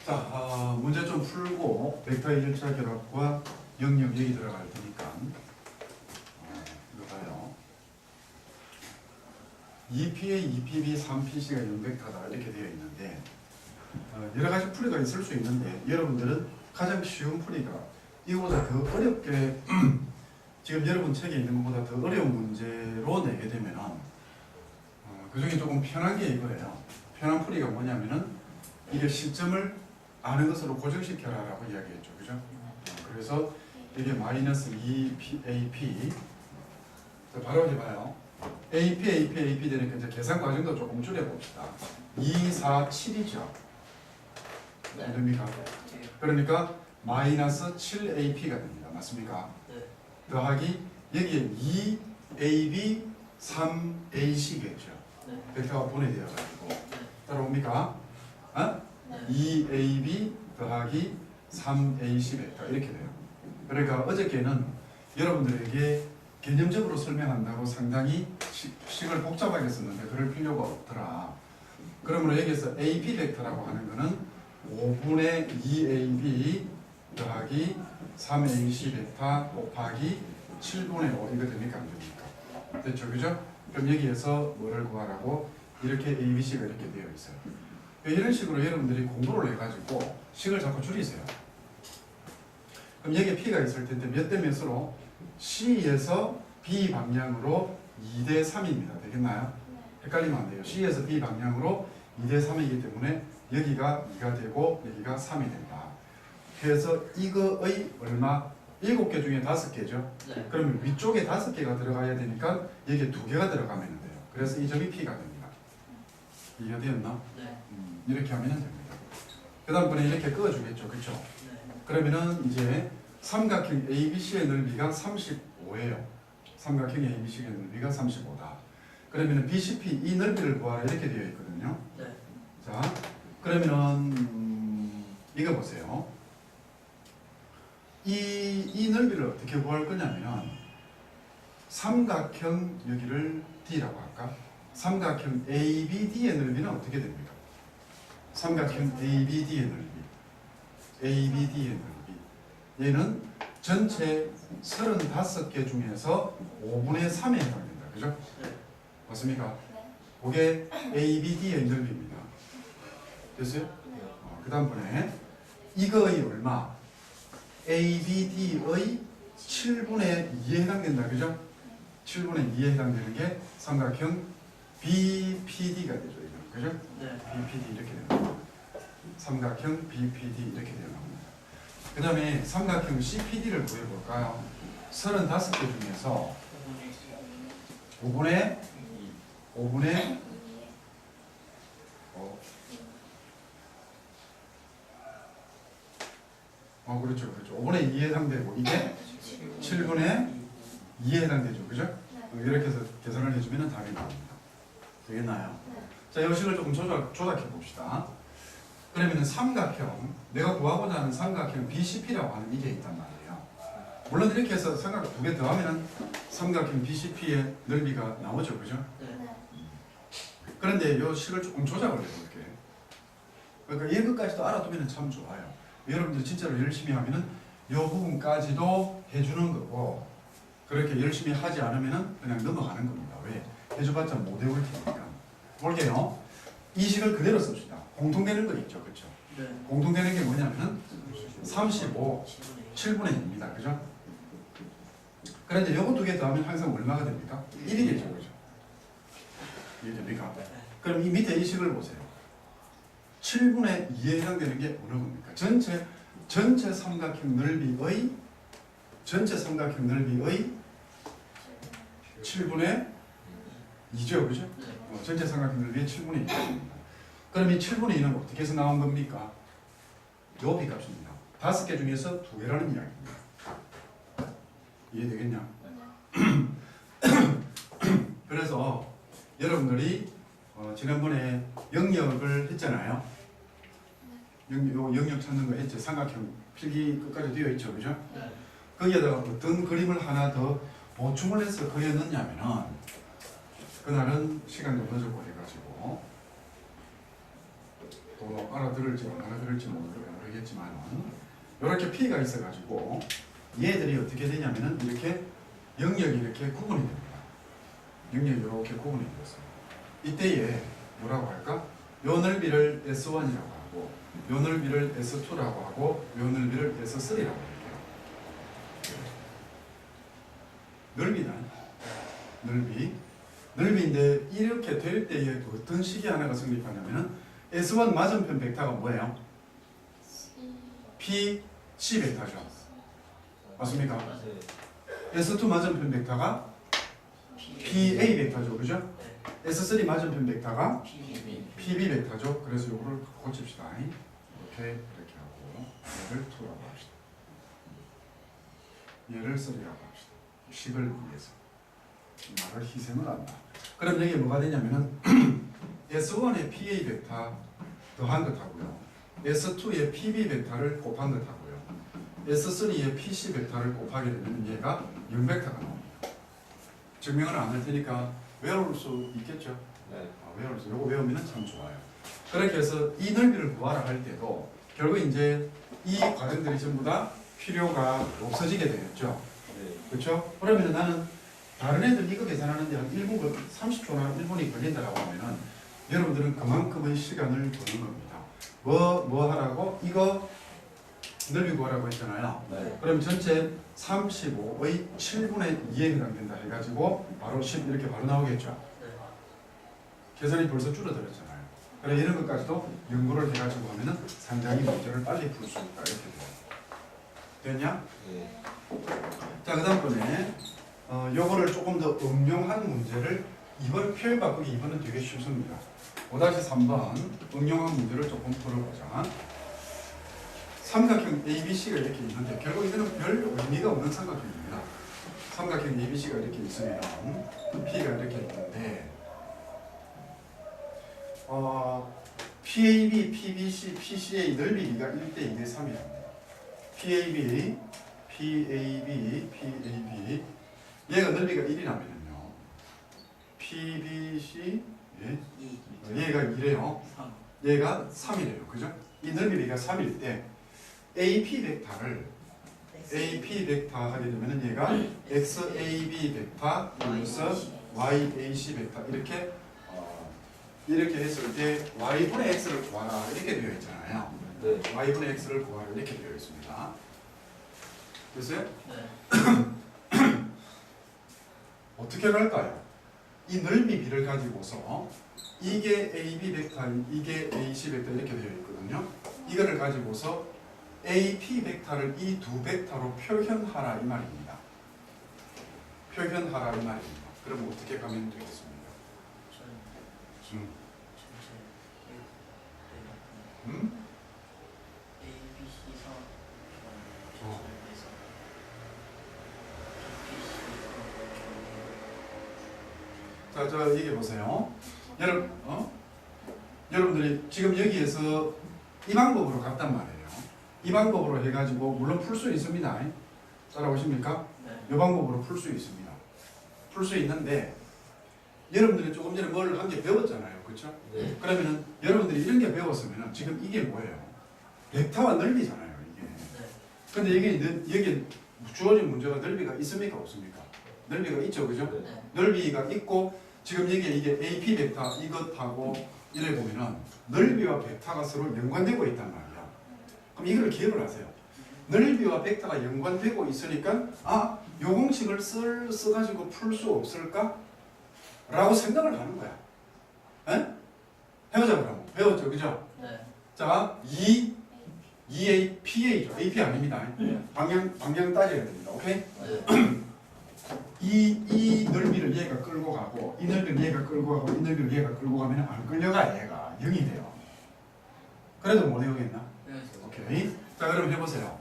자, 문제 좀 풀고 벡터의 1차 결합과 영역 얘기 들어갈 테니까 이거 봐요. 2P에 2PB, 3PC가 연벡터다 이렇게 되어 있는데 여러 가지 풀이가 있을 수 있는데 여러분들은 가장 쉬운 풀이가 이거보다 더 어렵게 지금 여러분 책에 있는 것보다 더 어려운 문제로 내게 되면은 그 중에 조금 편한 게 이거예요. 편한 풀이가 뭐냐면은 이게 시점을 아는 것으로 고정시켜라라고 이야기했죠. 그죠? 그래서 이게 마이너스 2AP 바로 해봐요. AP 되니까 이제 계산 과정도 조금 줄여봅시다. 2, 4, 7이죠. 네. 됩니까? 그러니까 마이너스 7AP가 됩니다. 맞습니까? 네. 더하기 여기에 2AB, 3AC겠죠. 네. 벡터가 분해되어가지고 네. 따라옵니까? 어? 네. 2AB 더하기 3AC 벡터 이렇게 돼요. 그러니까 어저께는 여러분들에게 개념적으로 설명한다고 상당히 식을 복잡하게 썼는데 그럴 필요가 없더라. 그러므로 여기서 AP 벡터라고 하는 거는 5분의 2AB 더하기 3AC 벡터 곱하기 7분의 5 이거 됩니까? 안 됩니까? 됐죠? 그죠? 그럼 여기에서 뭐를 구하라고? 이렇게 ABC가 이렇게 되어 있어요. 이런 식으로 여러분들이 공부를 해가지고 식을 자꾸 줄이세요. 그럼 여기에 P가 있을 텐데 몇 대 몇으로? C에서 B 방향으로 2대 3입니다. 되겠나요? 헷갈리면 안 돼요. C에서 B 방향으로 2대 3이기 때문에 여기가 2가 되고 여기가 3이 된다. 그래서 이거의 얼마? 7개 중에 5개죠. 네. 그러면 위쪽에 5개가 들어가야 되니까 여기에 2개가 들어가면 돼요. 그래서 이 점이 P가 됩니다. 이해가 되었나? 네. 이렇게 하면 됩니다. 그 다음번에 이렇게 끄어주겠죠. 그렇죠? 네. 그러면은 이제 삼각형 ABC의 넓이가 35예요. 삼각형 ABC의 넓이가 35다. 그러면은 BCP 이 넓이를 구하라 이렇게 되어 있거든요. 네. 자, 그러면은 이거 보세요. 이 넓이를 어떻게 구할 거냐면 삼각형 여기를 D라고 할까? 삼각형 ABD의 넓이는 어떻게 됩니까? 삼각형 ABD의 넓이. ABD의 넓이. 얘는 전체 35개 중에서 5분의 3에 해당된다. 그죠? 네. 맞습니까? 그게 ABD의 넓이입니다. 됐어요? 그 다음번에 이거의 얼마? ABD의 7분의 2에 해당된다. 그죠? 7분의 2에 해당되는 게 삼각형 BPD가 되죠. 이거. 그죠? 네. BPD 이렇게 되는 겁니다. 삼각형 BPD 이렇게 되는 겁니다. 그 다음에 삼각형 CPD를 구해볼까요? 35개 중에서 5분의 그렇죠. 5분의 2에 해당되고 이게 7분의 2에 해당되죠. 그죠? 이렇게 해서 계산을 해주면 답이 나옵니다. 되겠나요? 자, 이 식을 조금 조작해 봅시다. 그러면 삼각형, 내가 구하고자 하는 삼각형 BCP라고 하는 이게 있단 말이에요. 물론 이렇게 해서 삼각형 2개 더하면 삼각형 BCP의 넓이가 나오죠. 그죠? 네. 그런데 이 식을 조금 조작을 해볼게요. 그러니까 이것까지도 알아두면 참 좋아요. 여러분들 진짜로 열심히 하면은 이 부분까지도 해주는 거고 그렇게 열심히 하지 않으면은 그냥 넘어가는 겁니다. 왜? 해줘봤자 못 외울 테니까. 볼게요. 이 식을 그대로 씁시다. 공통되는 거 있죠. 그렇죠? 네. 공통되는 게 뭐냐면은 35, 7분의 2입니다. 그죠? 그런데 요거 2개 더하면 항상 얼마가 됩니까? 1이 되죠. 그죠? 이해됩니까? 그럼 이 밑에 이 식을 보세요. 7분의 2에 해당되는 게 어느 겁니까? 전체 삼각형 넓이의 7분의 2죠. 그죠? 전체 삼각형 넓이의 7분의 2입니다. 그럼 이 7분의 2는 어떻게 해서 나온 겁니까? 요 B값입니다. 5개 중에서 2개라는 이야기입니다. 이해되겠냐? 그래서 여러분들이 지난번에 영역을 했잖아요. 영역 찾는 거 했죠. 삼각형 필기 끝까지 되어 있죠. 그죠? 네. 거기에다가 어떤 그림을 하나 더 보충을 해서 거기에 넣냐면은 그날은 시간도 늦었고 해가지고 또 알아들을지 안 알아들을지 모르겠지만 이렇게 P가 있어가지고 얘들이 어떻게 되냐면은 이렇게 영역이 이렇게 구분이 됩니다. 영역이 이렇게 구분이 되었어요. 이때에 뭐라고 할까? 요 넓이를 S1이라고 하고 요 넓이를 S2라고 하고 요 넓이를 S3라고 할게요. 넓이다. 넓이인데 이렇게 될 때에 어떤 식이 하나가 성립하냐면은 S1 맞은편 벡터가 뭐예요? PC 벡터죠. 맞습니까? S2 맞은편 벡터가 PA 벡터죠. 그죠? S3 맞은편 벡터가 PB 벡터죠. 그래서 이거를 고칩시다. 이렇게 하고 얘를 2라고 합시다. 얘를 3라고 합시다. 식을 위해서 말을 희생을 한다. 그럼 여기 뭐가 되냐면은 S1의 PA 벡터 더한 것하고요, S2의 PB 벡터를 곱한 것하고요, S3의 PC 벡터를 곱하게 되면 얘가 0벡터가 나옵니다. 증명을 안 할 테니까 외울 수 있겠죠? 네. 외울 수, 요거 외우면 참 좋아요. 그렇게 해서 이 넓이를 구하라 할 때도 결국 이제 이 과정들이 전부 다 필요가 없어지게 되겠죠. 네. 그렇죠? 그러면 나는 다른 애들 이거 계산하는데 한 1분, 30초나 1분이 걸린다고 하면은 여러분들은 그만큼의 시간을 버는 겁니다. 뭐 하라고? 이거 넓이 구하라고 했잖아요. 네. 그럼 전체 35의 7분의 2에 해당된다 해가지고 바로 10 이렇게 바로 나오겠죠. 계산이 벌써 줄어들었잖아요. 그래 이런 것까지도 연구를 해가지고 하면은 상당히 문제를 빨리 풀 수 있다 이렇게 돼요. 됐냐? 네. 자, 그 다음번에 요거를 조금 더 응용한 문제를 이번 표현 바꾸기 이번은 되게 쉽습니다. 5-3번 응용한 문제를 조금 풀어보자. 삼각형 ABC가 이렇게 있는데 결국 이거는 별 의미가 없는 삼각형입니다. 삼각형 ABC가 이렇게 있으면 P가 이렇게 있는데 PAB, PBC, PCA 넓이가 1대 2대 3이랍니다. PAB, 얘가 넓이가 1이라면요. PBC, 얘가 2래요. 얘가 3이래요. 그죠? 이 넓이가 3일 때 AP 벡터 하게 되면 얘가 XAB 벡터 플러스 YAC 벡터 이렇게 했을 때 Y분의 X를 구하라 이렇게 되어 있잖아요. 네. Y분의 X를 구하라 이렇게 되어 있습니다. 됐어요? 어떻게 갈까요? 이 넓이 B를 가지고서 이게 AB 벡터, 이게 AC 벡터 이렇게 되어 있거든요. 이거를 가지고서 AP 벡터를 이 두 벡터로 표현하라 이 말입니다. 표현하라 이 말입니다. 그럼 어떻게 가면 되겠습니까? 자, 저 얘기해 보세요. 여러분들이 지금 여기에서 이 방법으로 갔단 말이에요. 이 방법으로 해가지고 물론 풀 수 있습니다. 따라오십니까? 이 방법으로 풀 수 있습니다. 풀 수 있는데 여러분들이 조금 전에 뭘 한 개 배웠잖아요. 그렇죠? 네. 그러면은 여러분들이 이런 게 배웠으면 지금 이게 뭐예요? 벡터와 넓이잖아요. 이게. 근데 여기 주어진 문제가 넓이가 있습니까? 없습니까? 넓이가 있죠. 그죠? 네. 넓이가 있고 지금 여기에 이게 AP 벡터 이것하고 이래 보면은 넓이와 벡터가 서로 연관되고 있단 말이야. 그럼 이걸 기억을 하세요. 넓이와 벡터가 연관되고 있으니까 요 공식을 써가지고 풀 수 없을까? 라고 생각을 하는 거야. 에? 해보자 그럼. 배웠죠, 그죠? 네. 자, PA죠. AP 아닙니다. 방향 따져야 됩니다. 오케이? 네. 이 넓이를 얘가 끌고 가고 이 넓이를 얘가 끌고 가고 이 넓이를 얘가 끌고 가면 안 끌려가 얘가 0이 돼요. 그래도 못 외우겠나? 오케이. 자, 그럼 해보세요.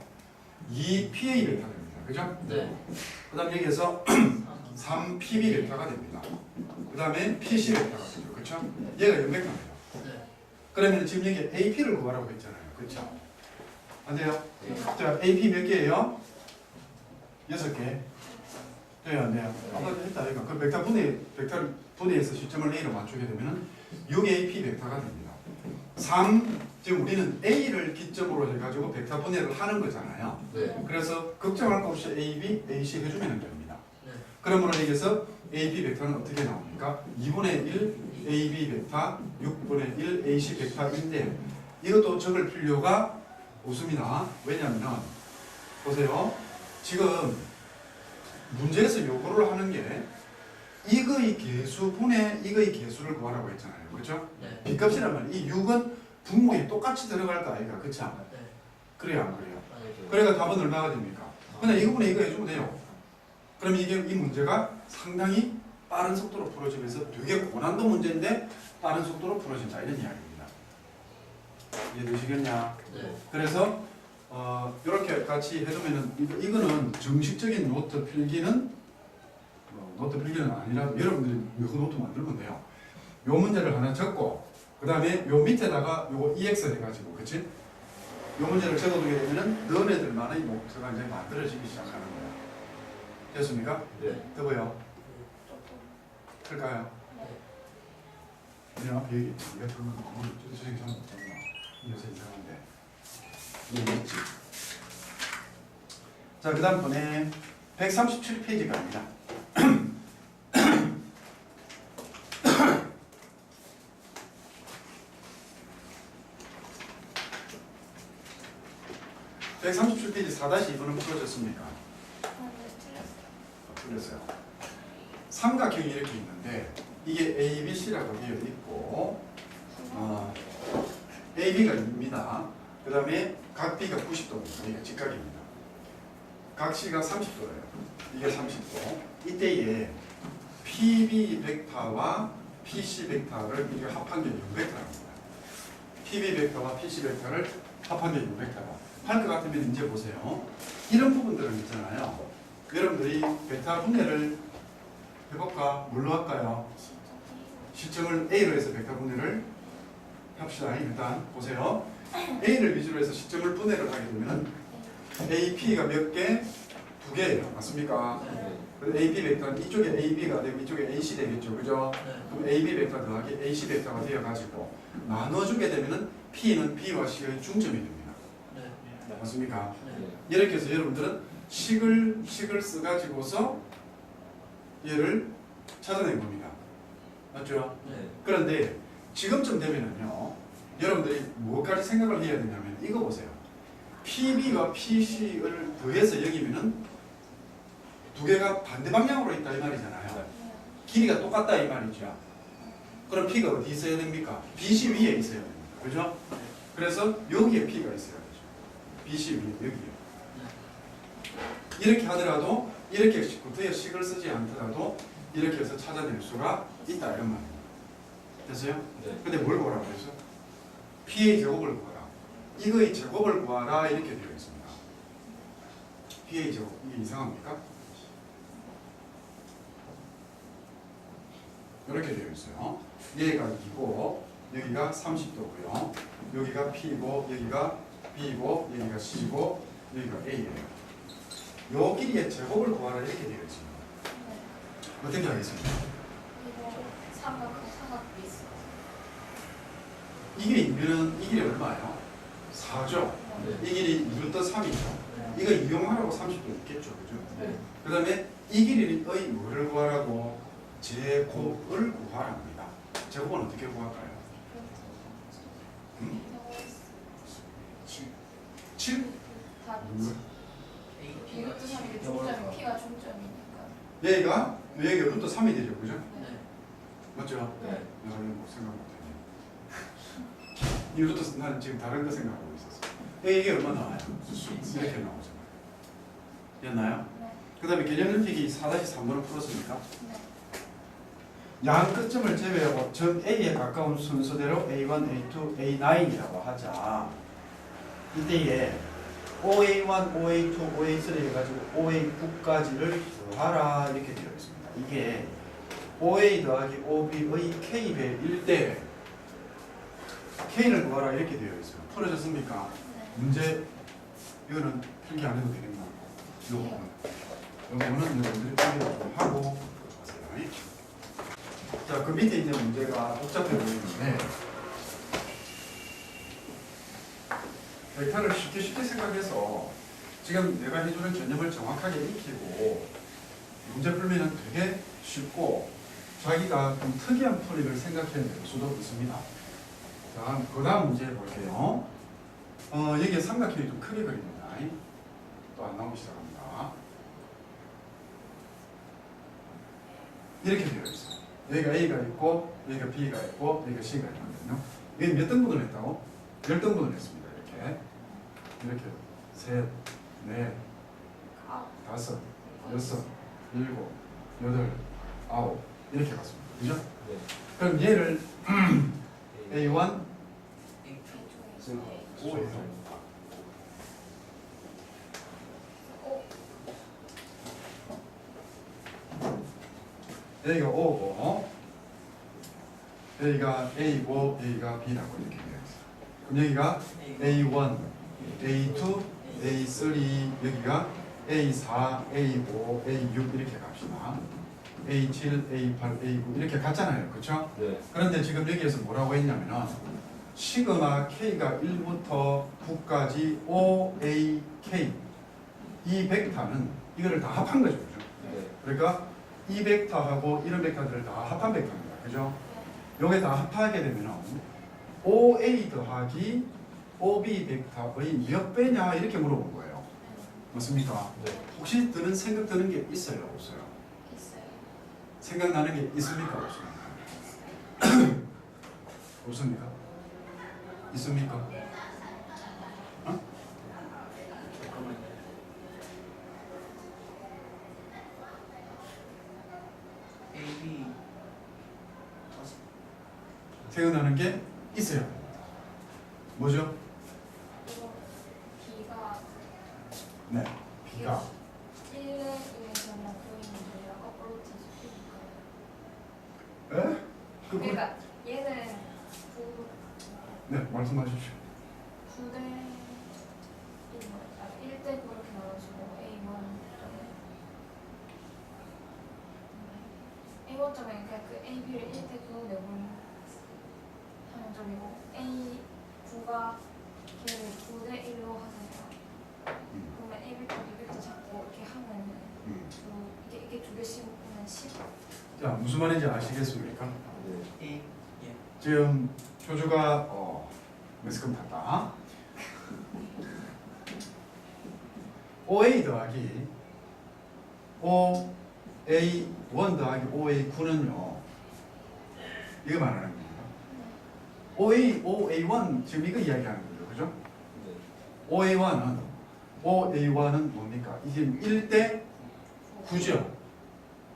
이 PA 벡터 됩니다. 그죠? 네. 그 다음 여기에서 3PB 벡터가 됩니다. 그 다음에 PC 벡터가 되죠. 그쵸? 얘가 연벡터입니다. 네. 그러면 지금 여기 AP를 구하라고 했잖아요. 그쵸? 안 돼요? 네. 자, AP 몇 개예요? 6개. 돼요, 안 돼요? 아까 했다, 이거. 그 벡터 분해해서 시점을 A로 맞추게 되면 6AP 벡터가 됩니다. 3 지금 우리는 A를 기점으로 해가지고 벡터 분해를 하는 거잖아요. 네. 그래서 걱정할 거 없이 A, B, AC 해주면 됩니다. 네. 그러므로 여기서 A, B 벡터는 어떻게 나옵니까? 2분의 1 A, B 벡터, 6분의 1 AC 벡터인데 이것도 적을 필요가 없습니다. 왜냐하면 보세요. 지금 문제에서 요구를 하는 게 이거의 개수 분의 이거의 개수를 구하라고 했잖아요. 그렇죠? 네. B값이란 말이에요. 이 6은 분모에 똑같이 들어갈 거 아이가? 그렇죠? 네. 그래야 안 그래요? 아니죠. 그러니까 답은 얼마가 됩니까? 그냥 이거분에 이거 해주면 돼요. 그럼 이게 이 문제가 상당히 빠른 속도로 풀어지면서 되게 고난도 문제인데 빠른 속도로 풀어진다 이런 이야기입니다. 이해되시겠냐? 네. 그래서 이렇게 같이 해두면은 이거는 정식적인 노트 필기는 아니라 여러분들이 이거 노트 만들면 돼요. 요 문제를 하나 적고 그 다음에 요 밑에다가 요거 EX 해가지고 그치? 요 문제를 적어두게 되면은 너네들만의 노트가 이제 만들어지기 시작하는 거야. 됐습니까? 네. 여보요? 클까요? 내 앞에 여기 있지. 내가 그러면 저 선생님 잘못 봤나? 요새 이상한데. 여기 있지. 자, 그 다음 번에 137페이지 갑니다. (137페이지) 4-2번은 풀어졌습니까? 틀렸어요. 삼각형이 이렇게 있는데 이게 A, B, C라고 되어 있고 A, B가 2입니다. 그 다음에 각 B가 90도입니다. 이게 직각입니다. 각 C가 30도예요. 이게 30도. 이때에 PB 벡터와 PC 벡터를 이게 합한 게 6벡터입니다. PB 벡터와 PC 벡터를 합한 게 6벡터다. 할 것 같으면 이제 보세요. 이런 부분들은 있잖아요. 여러분들이 벡터 분해를 해볼까? 뭘로 할까요? 시점을 A로 해서 벡터 분해를 합시다. 일단 보세요. A를 위주로 해서 시점을 분해를 하게 되면 AP가 몇 개? 2개예요. 맞습니까? 네. 그래서 AB 벡터는 이쪽에 AB가 되고 이쪽에 AC 되겠죠. 그죠? 네. 그럼 AB 벡터 더하기 AC 벡터가 되어가지고 나눠주게 되면은 P는 B와 C의 중점이 됩니다. 네. 맞습니까? 네. 이렇게 해서 여러분들은 식을 써가지고서 얘를 찾아낸 겁니다. 맞죠? 네. 그런데 지금쯤 되면은요, 여러분들이 뭐까지 생각을 해야 되냐면 이거 보세요. PB와 PC를 더해서 여기면은 두 개가 반대 방향으로 있다 이 말이잖아요. 길이가 똑같다 이 말이죠. 그럼 P가 어디 있어야 됩니까? BC 위에 있어야 됩니다. 그죠? 그래서 여기에 P가 있어야 되죠. BC 위에 여기요. 이렇게 하더라도 이렇게 구태여 식을 쓰지 않더라도 이렇게 해서 찾아낼 수가 있다 이런 말입니다. 됐어요? 네. 근데 뭘 구하라고 했어? P의 제곱을 구하라. 이거의 제곱을 구하라 이렇게 되어 있습니다. P의 제곱 이게 이상합니까? 이렇게 되어 있어요. 얘가 2고 여기가 30도고요. 여기가 P고 여기가 B고 여기가 C고 여기가 A예요. 요 길이의 제곱을 구하라 이렇게 되어 있습니다. 어떻게 하겠습니까? 이게 이면은 이 길이 얼마예요? 4죠? 네. 이 길이 루트 3이죠? 이거 이용하라고 30도 있겠죠? 그죠? 네. 그 다음에 이 길이의 뭐를 구하라고? 제곱을 구하랍니다. 제곱은 어떻게 구할까요? 7? 이것도 3이게 중점이 P가 중점이니까. 얘가 루트 3이 되죠? 그죠? 네. 맞죠? 네. 내가 이거 생각 못했네. 이 루트 난 지금 다른 거 생각하고 있었어. 이게 얼마 나와요? 이렇게 나오잖아요. 됐나요? 네. 그 다음에 개념넓히기 4-3번을 풀었으니까 네. 양 끝점을 제외하고 전 A에 가까운 순서대로 A1, A2, A9이라고 하자. 이때에 OA1, OA2, OA3 해가지고 OA9까지를 더하라 이렇게 되어 있습니다. 이게 OA 더하기 OB의 K배일 때 K를 구하라 이렇게 되어 있어요. 풀어졌습니까? 네. 문제 이거는 필기 안 해도 되는 거고 요거는 여러분들이 필기를 좀 하고 가세요. 자, 그 밑에 있는 문제가 복잡해 보이는데 벡터를 쉽게 생각해서 지금 내가 해주는 개념을 정확하게 익히고 문제 풀면은 되게 쉽고 자기가 좀 특이한 풀이를 생각해낼 수도 있습니다. 자, 그 다음 문제 볼게요. 여기에 삼각형이 좀 크게 그립니다. 또 안 나오기 시작합니다. 이렇게 되어 있어요. 여기가 A가 있고 여기가 B가 있고 여기가 C가 있거든요. 여기 몇 등분을 했다고? 10등분을 했습니다. 이렇게 셋, 넷, 다섯, 여섯, 일곱, 여덟, 아홉 이렇게 갔습니다. 그죠? 네. 그럼 얘를 A1 5예요. 여기가 O고 여기가 A고 여기가 B라고 이렇게 되어 있어요. 그럼 여기가 A1, A2, A3 여기가 A4, A5, A6 이렇게 갑시다. A7, A8, A9 이렇게 갔잖아요. 그렇죠? 네. 그런데 지금 여기에서 뭐라고 했냐면은 시그마 K가 1부터 9까지 OAK 이 벡터는 이거를 다 합한 거죠. 그죠? 네. 그러니까 이 벡터하고 이런 벡터들을 다 합한 벡터입니다. 그죠? 요게 다 합하게 되면은 OA 더하기 OB 벡터의 몇 배냐 이렇게 물어본 거예요. 맞습니까? 네. 혹시 생각 드는 게 있어요? 없어요? 있어요. 생각나는 게 있습니까? 없습니까? 없습니까? 있습니까? 어? AB 생각나는 게 있어요. 뭐죠? 이거 B가 네. B가 1에 의해서만 보이는데요. 거꾸로 뒤집히니까요. 에? 그러니까 얘는 9, 네, 말씀하십시오. 9대 1대 9 이렇게 나눠지고 A1점에 그냥 그 AB를 1대 9 내분 하는 점이고 A9가 걔를 9대 1로 하잖아요. 그러면 A부터 B부터 잡고 이렇게 하면 이게 두 개씩 묶으면 10. 자, 무슨 말인지 아시겠습니까? 네. A 지금 효주가 매스컴 탔다. OA 더하기 OA1 더하기 OA9는요. 이거 말하는 겁니다. OA1 지금 이거 이야기하는 거죠. 그죠? 네. OA1은 뭡니까? 이게 1대 9죠.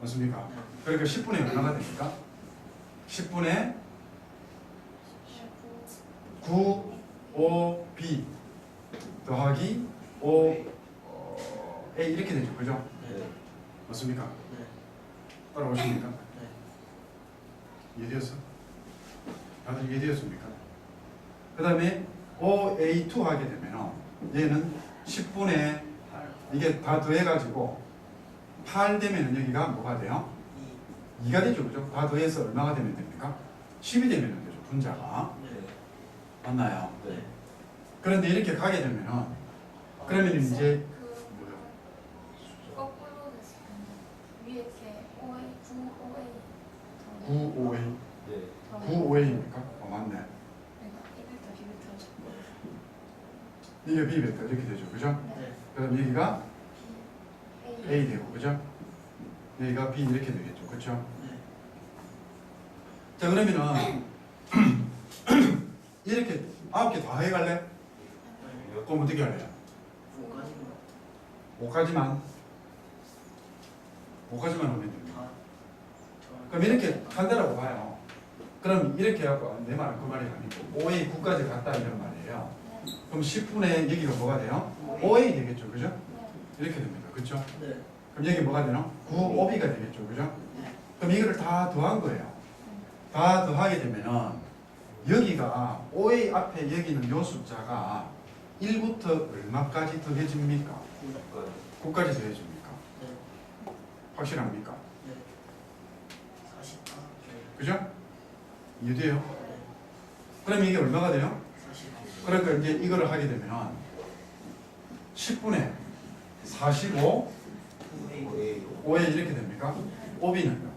맞습니까? 그러니까 10분의 얼마가 됩니까? 10분의 9 OB 더하기 O A 이렇게 되죠. 그죠? 네. 맞습니까? 네. 따라오십니까? 네. 이해되었어? 다들 이해되었습니까? 그 다음에 OA2 하게 되면 얘는 10분의 이게 다 더해가지고 8 되면 여기가 뭐가 돼요? 2가 되죠. 그죠? 다 더해서 얼마가 되면 됩니까? 10이 되면 되죠. 분자가. 네. 맞나요? 네. 그런데 이렇게 가게 되면은 그러면 이제 뭐요? 거꾸로 됐을 텐데 위에 이렇게 OA 9OA 9OA 네. 9OA입니까? 맞네. 그러니까 A부터 B부터 잡고 이게 B 벡터 이렇게 되죠. 그죠? 네. 그럼 여기가 A A 되고 그죠? 여기가 B 이렇게 되겠죠. 그죠? 네. 자 그러면은 이렇게 9개 다 해갈래? 그럼 어떻게 할래요? 5까지만 하면 됩니다. 그럼 이렇게 간다라고 봐요. 그럼 이렇게 해갖고 내 말은 그 말이 아니고 OA 9까지 갔다 이런 말이에요. 그럼 10분의 여기가 뭐가 돼요? OA 되겠죠. 그죠? 이렇게 됩니다. 그죠? 네. 그럼 여기 뭐가 되나? 9OB가 되겠죠. 그죠? 네. 그럼 이거를 다 더한 거예요. 다 더하게 되면은 여기가 OA 앞에 여기는 요 숫자가 1부터 얼마까지 더해집니까? 9까지 더해집니까? 네. 확실합니까? 네. 44. 네. 그죠? 이해돼요? 네. 그럼 이게 얼마가 돼요? 45. 그러니까 이제 이거를 하게 되면 10분의 45, 5에 이렇게 됩니까? 5b는요?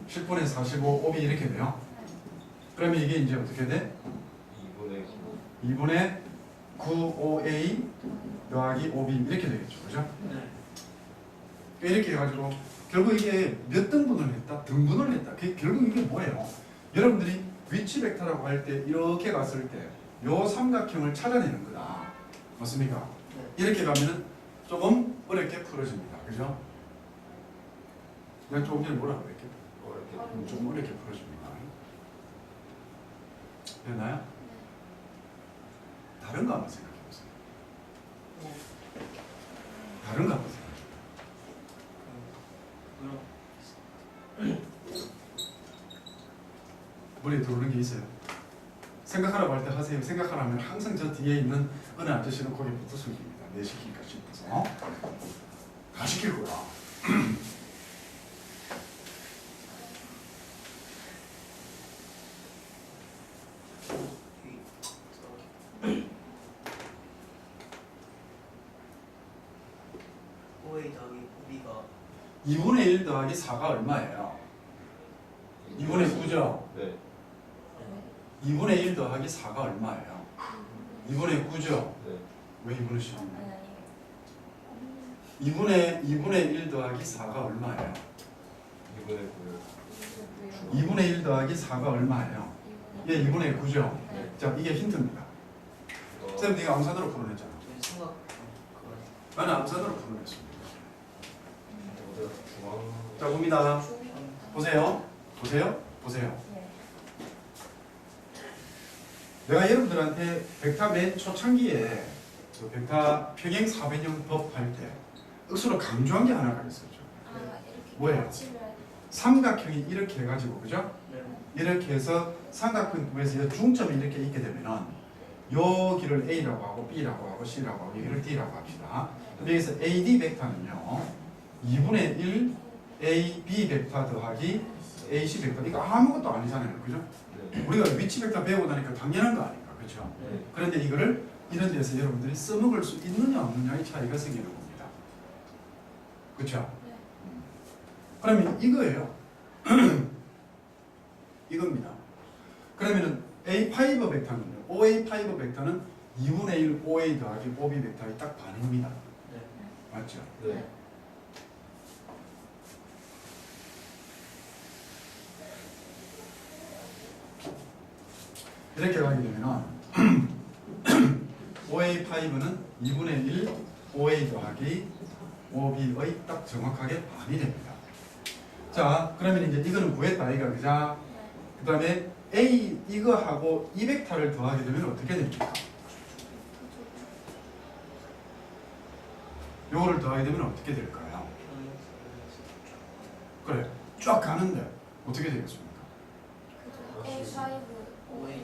10분의 45, 5b 이렇게 돼요. 그러면 이게 이제 어떻게 돼? 2분의 9, 5a 더하기 5b 이렇게 되겠죠. 그죠? 네. 이렇게 해가지고 결국 이게 몇 등분을 했다? 등분을 했다. 결국 이게 뭐예요? 여러분들이 위치 벡터라고 할 때 이렇게 갔을 때 요 삼각형을 찾아내는 거다. 맞습니까? 네. 이렇게 가면은 조금 어렵게 풀어집니다. 그죠? 내가 조금 전에 뭐라고 그랬게? 좀 어렵게 풀어집니다. 됐나요? 다른 거 한번 생각해 보세요. 다른 거 한번 생각해 보세요. 머리에 들어오는 게 있어요. 생각하라고 할 때 하세요. 생각하라면 항상 저 뒤에 있는 어느 아저씨는 거기부터 숨깁니다. 내 시킬까 싶어서. 다 시킬 거야. OA 더하기 OB가 2분의 1 더하기 4가 얼마예요? 2분의 9죠? 네. 2분의 1 더하기 4가 얼마예요? 2분의 9죠? 네. 왜 2분의 10? 아니 2분의 1 더하기 4가 얼마예요? 2분의 9. 2분의 1 더하기 4가 얼마예요? 예, 2분의 9죠? 네. 자, 이게 힌트입니다. 쌤, 네가 암산으로 풀어냈잖아. 저희 생각 그거 나는 암산으로 풀어냈습니다. 중앙. 자, 봅니다. 보세요. 보세요. 보세요. 내가 여러분들한테 벡터 맨 초창기에 그 벡터 평행 사변형법 할 때 억수로 강조한 게 하나가 있었죠. 아 이렇게 뭐예요? 같이를 삼각형이 이렇게 해가지고, 그죠? 네. 이렇게 해서 삼각형에서 중점이 이렇게 있게 되면은 여기를 A라고 하고 B라고 하고 C라고 하고 여기를 D라고 합시다. 여기서 AD 벡터는요 2분의 1 AB 벡터 더하기 AC 벡터, 이거 아무것도 아니잖아요, 그죠? 네. 우리가 위치 벡터 배우고 나니까 당연한 거 아닌가, 그렇죠? 네. 그런데 이거를 이런 데서 여러분들이 써먹을 수 있느냐 없느냐의 차이가 생기는 겁니다. 그렇죠? 네. 그러면 이거예요. 이겁니다. 그러면은 A5 벡터는요. OA5 벡터는 2분의 1 OA 더하기 OB 벡터의 딱 반입니다. 네. 맞죠? 네. 이렇게 가게 되면은 OA5는 2분의 1 OA 더하기 OB의 딱 정확하게 반이 됩니다. 자, 그러면 이제 이거는 구했다, 아이가, 그자? 그 다음에 A 이거하고 이 벡터를 더하게 되면 어떻게 됩니까? 요거를 더하게 되면 어떻게 될까요? 그래, 쫙 가는데 어떻게 되겠습니까? A5 OA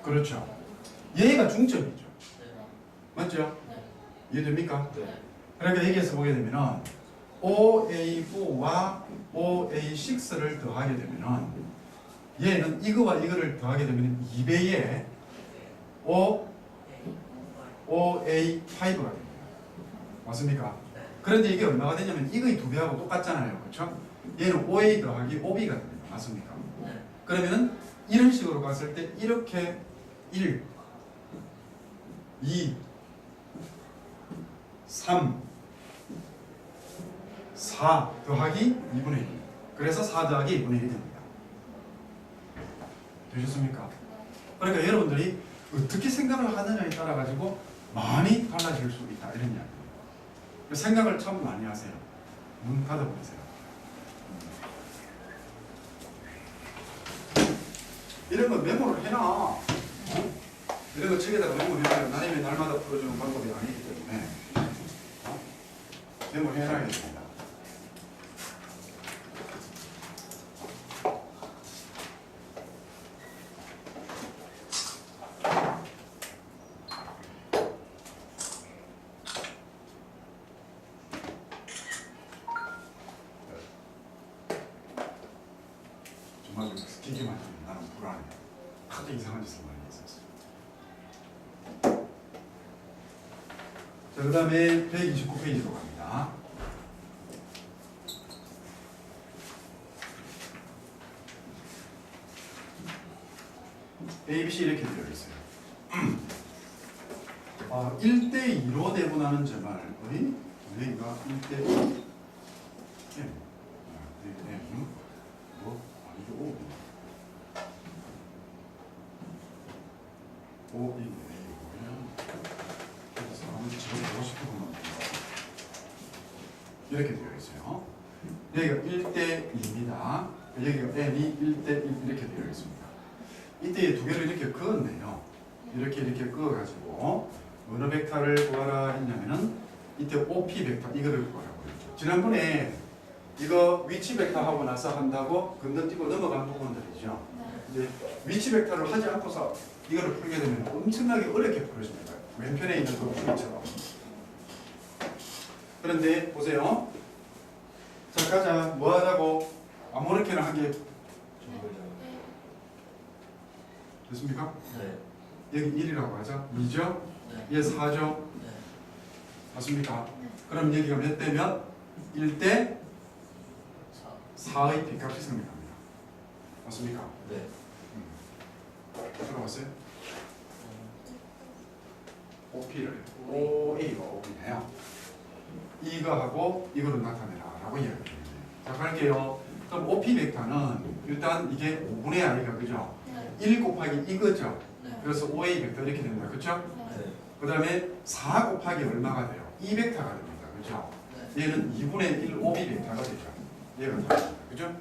그렇죠. 얘가 중점이죠. 네. 맞죠? 이해됩니까? 네. 그러니까 여기에서 보게 되면은 OA4와 OA6를 더하게 되면은 얘는 이거와 이거를 더하게 되면 2배의 OA5가 됩니다. 맞습니까? 네. 그런데 이게 얼마가 되냐면 이거의 2배하고 똑같잖아요. 그렇죠? 얘는 OA 더하기 OB가 됩니다. 맞습니까? 네. 그러면은 이런 식으로 갔을 때 이렇게 1, 2, 3, 4 더하기 2분의 1. 그래서 4 더하기 2분의 1이 됩니다. 되셨습니까? 그러니까 여러분들이 어떻게 생각을 하느냐에 따라 가지고 많이 달라질 수 있다, 이런 이야기예요. 생각을 참 많이 하세요. 눈 닫아보세요. 이런 거 메모를 해놔. 어? 이런 거 책에다가 메모해놔요. 나님이 날마다 풀어주는 방법이 아니기 때문에 메모해놔야겠습니다. 정말 기기만 하면 나는 불안해. 아주 이상한 짓을 많이 했었어요. 자, 그 다음에 129페이지로 갑니다. A, B, C 이렇게 되어 있어요. 1대2로 내분하는 제말 여기가 1대2 뭐 아니죠 5 이네 그래서 사람을 집어보고 싶어보면 이렇게 되어 있어요. 여기가 1대2입니다. 여기가 n이 1대1 이렇게 되어 있습니다. 이때 두 개를 이렇게 그었네요. 이렇게 그어가지고 어느 벡터를 구하라 했냐면은 이때 OP 벡터 이거를 구하라고 했죠. 지난번에 이거 위치 벡터 하고 나서 한다고 건너뛰고 넘어간 부분들이죠. 이제 위치 벡터를 하지 않고서 이거를 풀게 되면 엄청나게 어렵게 풀어집니다. 왼편에 있는 그 풀이처럼. 그런데 보세요. 자 가자. 뭐 하자고 아무렇게나 한 게 됐습니까? 네. 여기 1이라고 하죠. 2죠? 네. 얘 4죠? 네. 맞습니까? 그럼 여기가 몇 대면? 1대 4의 빈값이 생겨납니다. 맞습니까? 네. 들어봤어요? OP를 OA가 OP네요. 이거하고 이거를 나타내라 라고 이야기합니다. 자 갈게요. 그럼 OP 벡터는 일단 이게 5분의 I가 그죠? 1 곱하기 이거죠? 그래서 OA 벡터 이렇게 된다. 그렇죠? 네. 그 다음에 4 곱하기 얼마가 돼요? 2벡터가 됩니다. 그죠? 얘는 2분의 1 OB 벡터가 되죠. 얘가 다릅니다. 그죠?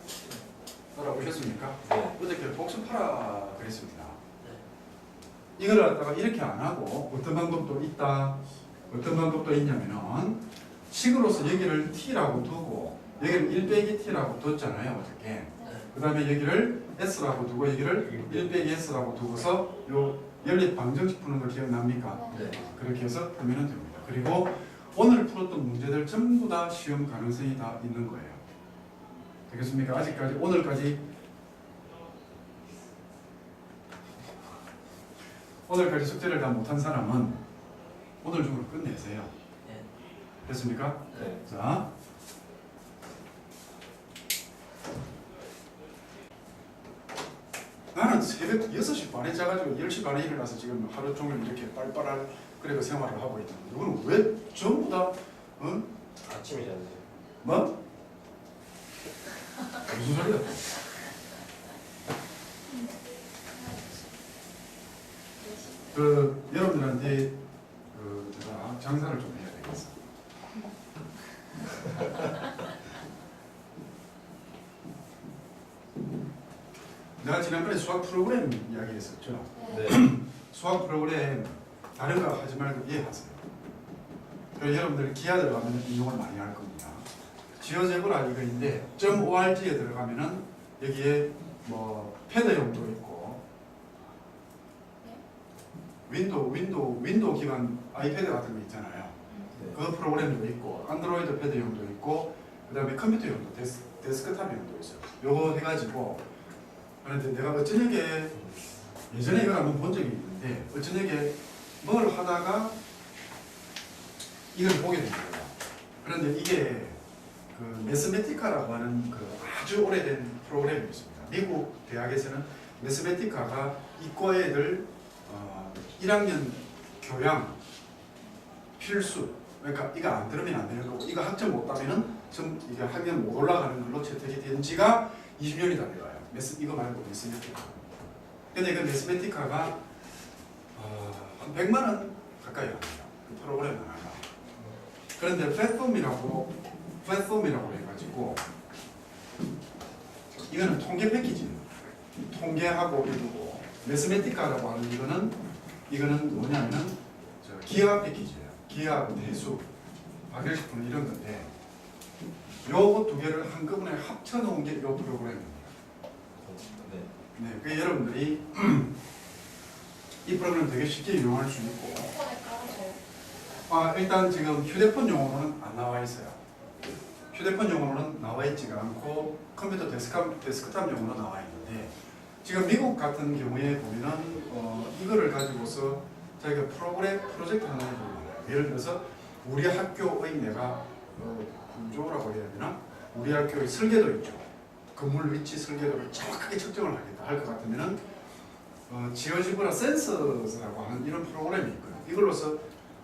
따라오셨습니까? 네. 어저께 복습하라 그랬습니다. 네. 이걸 갖다가 이렇게 안 하고 어떤 방법도 있다. 어떤 방법도 있냐면은 식으로서 여기를 t라고 두고 여기를 1 빼기 t라고 뒀잖아요. 어저께. 그 다음에 여기를 s라고 두고 여기를 1 빼기 s라고 두고서 요 연립 방정식 푸는 거 기억납니까? 네. 그렇게 해서 풀면 됩니다. 그리고 오늘 풀었던 문제들 전부 다 시험 가능성이 다 있는 거예요. 되겠습니까? 아직까지 오늘까지 숙제를 다 못한 사람은 오늘 중으로 끝내세요. 네. 됐습니까? 네. 자, 나는 새벽 6시 반에 자가지고 10시 반에 일어나서 지금 하루 종일 이렇게 빨빨할 그리고 생활을 하고 있는데 이거는 왜 전부 다 아침이잖아요. 뭐? 무슨 소리야? 그 여러분들한테 그 제가 장사를 좀 해야 되겠어. 내가 지난번에 수학 프로그램 이야기했었죠. 네. 수학 프로그램 다른 거 하지 말고 이해하세요. 그래서 여러분들 기하들 가면 이용을 많이 할 겁니다. 지어제보라 이거인데 .org에 들어가면은 여기에 뭐 패드용도 있고 윈도우 기반 아이패드 같은 거 있잖아요. 네. 그 프로그램도 있고 안드로이드 패드용도 있고 그 다음에 컴퓨터용도 데스크탑용도 있어요. 요거 해가지고 그런데 내가 어쩌냐게 예전에 이걸 한번 본 적이 있는데 어쩌냐게 뭘 하다가 이걸 보게 된 거예요. 그런데 이게 그 매스메티카라고 하는 그 아주 오래된 프로그램이 있습니다. 미국 대학에서는 매스메티카가 이과 애들 1학년 교양 필수. 그러니까 이거 안 들으면 안 되는 거고 이거 학점 못 따면은 좀 이게 학년 못 올라가는 걸로 채택이 된 지가 20년이 다 돼가요. 이거 말고 매스메티카. 근데 그 매스메티카가 한 100만 원 가까이 합니다. 그 프로그램 하나가. 그런데 플랫폼이라고 해가지고 이거는 통계 패키지. 통계하고 이러고 매스메티카라고 하는 이거는 뭐냐면은 기하 패키지예요. 기하 대수, 박열식품 이런 건데 요거 두 개를 한꺼번에 합쳐 놓은 게 요 프로그램입니다. 네. 네, 그 여러분들이 이 프로그램 되게 쉽게 이용할 수 있고 폰에 깔아줘요. 일단 지금 휴대폰 용어로는 안 나와 있어요. 휴대폰 용어로는 나와 있지가 않고 컴퓨터 데스크탑 용어로 나와 있는데 지금 미국 같은 경우에 보면은 이거를 가지고서 자기가 프로그램 프로젝트 하나 해보는 거예요. 예를 들어서 우리 학교의 내가 구조라고 해야 되나? 우리 학교의 설계도 있죠. 건물 위치 설계도를 정확하게 측정을 하겠다 할 것 같으면은 지오지브라 센서라고 하는 이런 프로그램이 있거든요. 이걸로서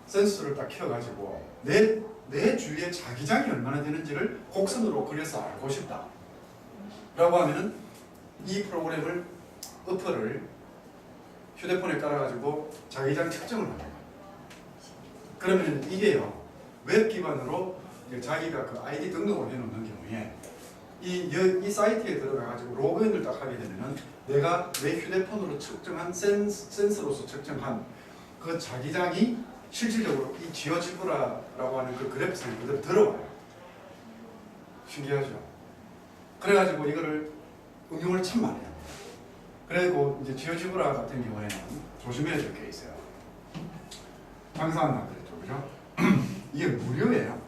센서를 딱 켜가지고 내 주위에 자기장이 얼마나 되는지를 곡선으로 그려서 알고 싶다 라고 하면은 이 프로그램을 어플을 휴대폰에 깔아가지고 자기장 측정을 합니다. 그러면 이게요 웹 기반으로 자기가 그 아이디 등록을 해놓는 경우에 이 사이트에 들어가가지고 로그인을 딱 하게 되면은 내가 내 휴대폰으로 측정한 센서로서 측정한 그 자기장이 실질적으로 이 지오지브라라고 하는 그 그래프상에 그대로 들어와요. 신기하죠? 그래가지고 이거를 응용을 참 많이 합니다. 그리고 이제 지오지브라 같은 경우에는 조심해야 될 게 있어요. 장사한다 그랬죠, 그죠? 이게 무료예요.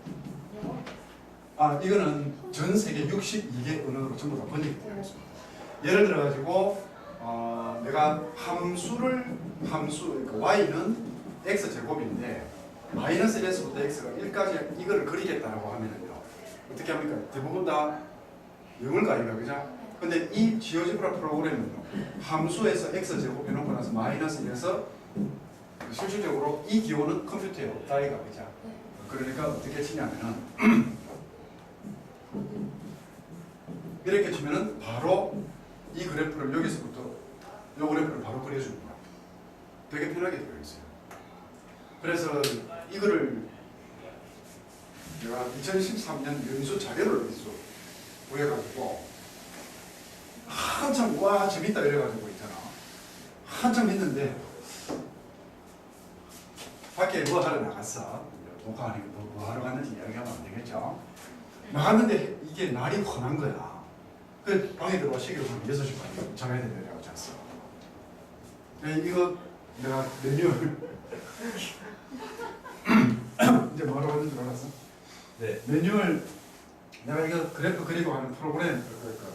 이거는 전 세계 62개 언어로 전부 다 번역이 되어 있습니다. 예를 들어 가지고 내가 함수 그러니까 y는 x 제곱인데 마이너스 1에서부터 x가 1까지 이거를 그리겠다라고 하면은요 어떻게 합니까? 대부분 다 영어가 아닌가 그죠? 근데 이 지오지브라 프로그램은요 함수에서 x 제곱 해놓고 나서 마이너스 1에서 실질적으로 이 기호는 컴퓨터에 없다 이가 그죠? 그러니까 어떻게 치냐면은 이렇게 치면은 바로 이 그래프를 여기서부터 이 그래프를 바로 그려줍니다. 되게 편하게 되어 있어요. 그래서 이거를 제가 2013년 연수 자료를 어디서 구해가지고 한참 와 재밌다 이래가지고 있잖아. 한참 했는데 밖에 뭐 하러 나갔어. 녹화하니까 뭐 하러 갔는지 이야기하면 안 되겠죠. 나갔는데 이게 날이 훤한 거야. 그 방에 들어와 시계로 한 6시 반에 자야 되느라고 잤어. 이거 내가 매뉴얼 이제 뭐라고 하는 줄 알았어? 네. 매뉴얼 내가 이거 그래프 그리고 하는 프로그램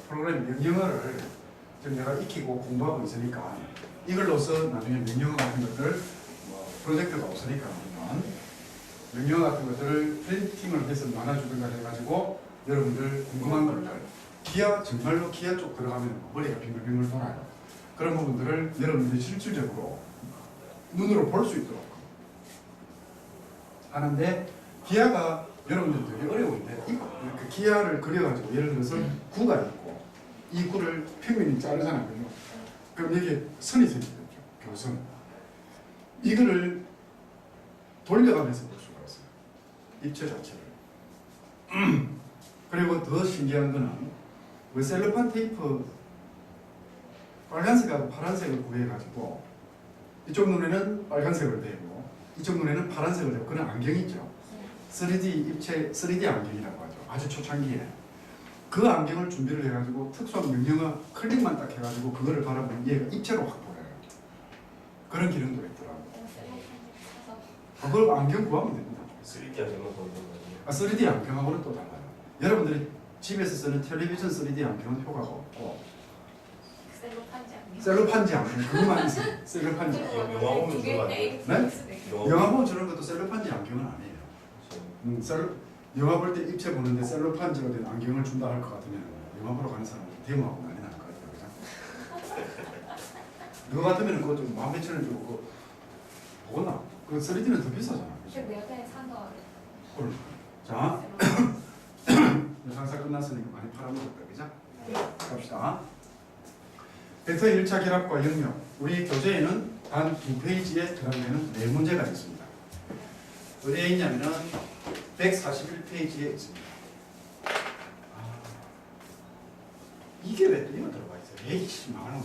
프로그램 명령어를 지금 내가 익히고 공부하고 있으니까 이걸로서 나중에 명령어 같은 것들 프로젝트가 없으니까 명령어 같은 것들을 프린팅을 해서 나눠주든가 해가지고 여러분들 궁금한 것들 기아 정말로 기아 쪽 들어가면 머리가 빙글빙글 돌아요. 그런 부분들을 여러분들이 실질적으로 눈으로 볼 수 있도록 하는데 기아가 여러분들 되게 어려운데 그 기아를 그려가지고 예를 들어서 구가 있고 이 구를 평면이 자르잖아요. 그럼 여기에 선이 생기죠. 교선. 이거를 돌려가면서 볼 수가 있어요. 입체 자체를. 그리고 더 신기한 거는 왜 셀로판 테이프 빨간색하고 파란색을 구해가지고 이쪽 눈에는 빨간색을 대고 이쪽 눈에는 파란색을 대고 그런 안경이 있죠. 3D 입체 3D 안경이라고 하죠. 아주 초창기에 그 안경을 준비를 해가지고 특수한 명령어 클릭만 딱 해가지고 그거를 바라보면 얘가 입체로 확 보여요. 그런 기능도 있더라고요. 그걸 안경 구하면 됩니다. 3D 안경은 보는 거예요. 3D 안경하고는 또 달라요. 여러분들이 집에서 쓰는 텔레비전 3D 안경은 효과가 없고 셀로판지 안경 그거만 있어요. 셀로판지 안경. 영화 보면 주로 안 돼요. 네? 영화 보면 저런 것도 셀로판지 안경은 아니에요. 영화 볼 때 입체 보는데 셀로판지가 된 안경을 준다 할 것 같으면 영화 보러 가는 사람은 데모하고 난리 날 것 같아요. 그거 같으면 그거 좀 11,000원 주고 그거 보거나 그 3D는 더 비싸잖아. 내가 산거 자, 장사 끝났으니까 많이 팔아먹었다, 그죠? 갑시다. 벡터 1차 결합과 영역. 우리 교재에는 단 2페이지에 해당되는 4문제가 있습니다. 어디에 있냐면은 141페이지에 있습니다. 이게 왜 또 이거 들어가 있어요? 에이씨, 망하는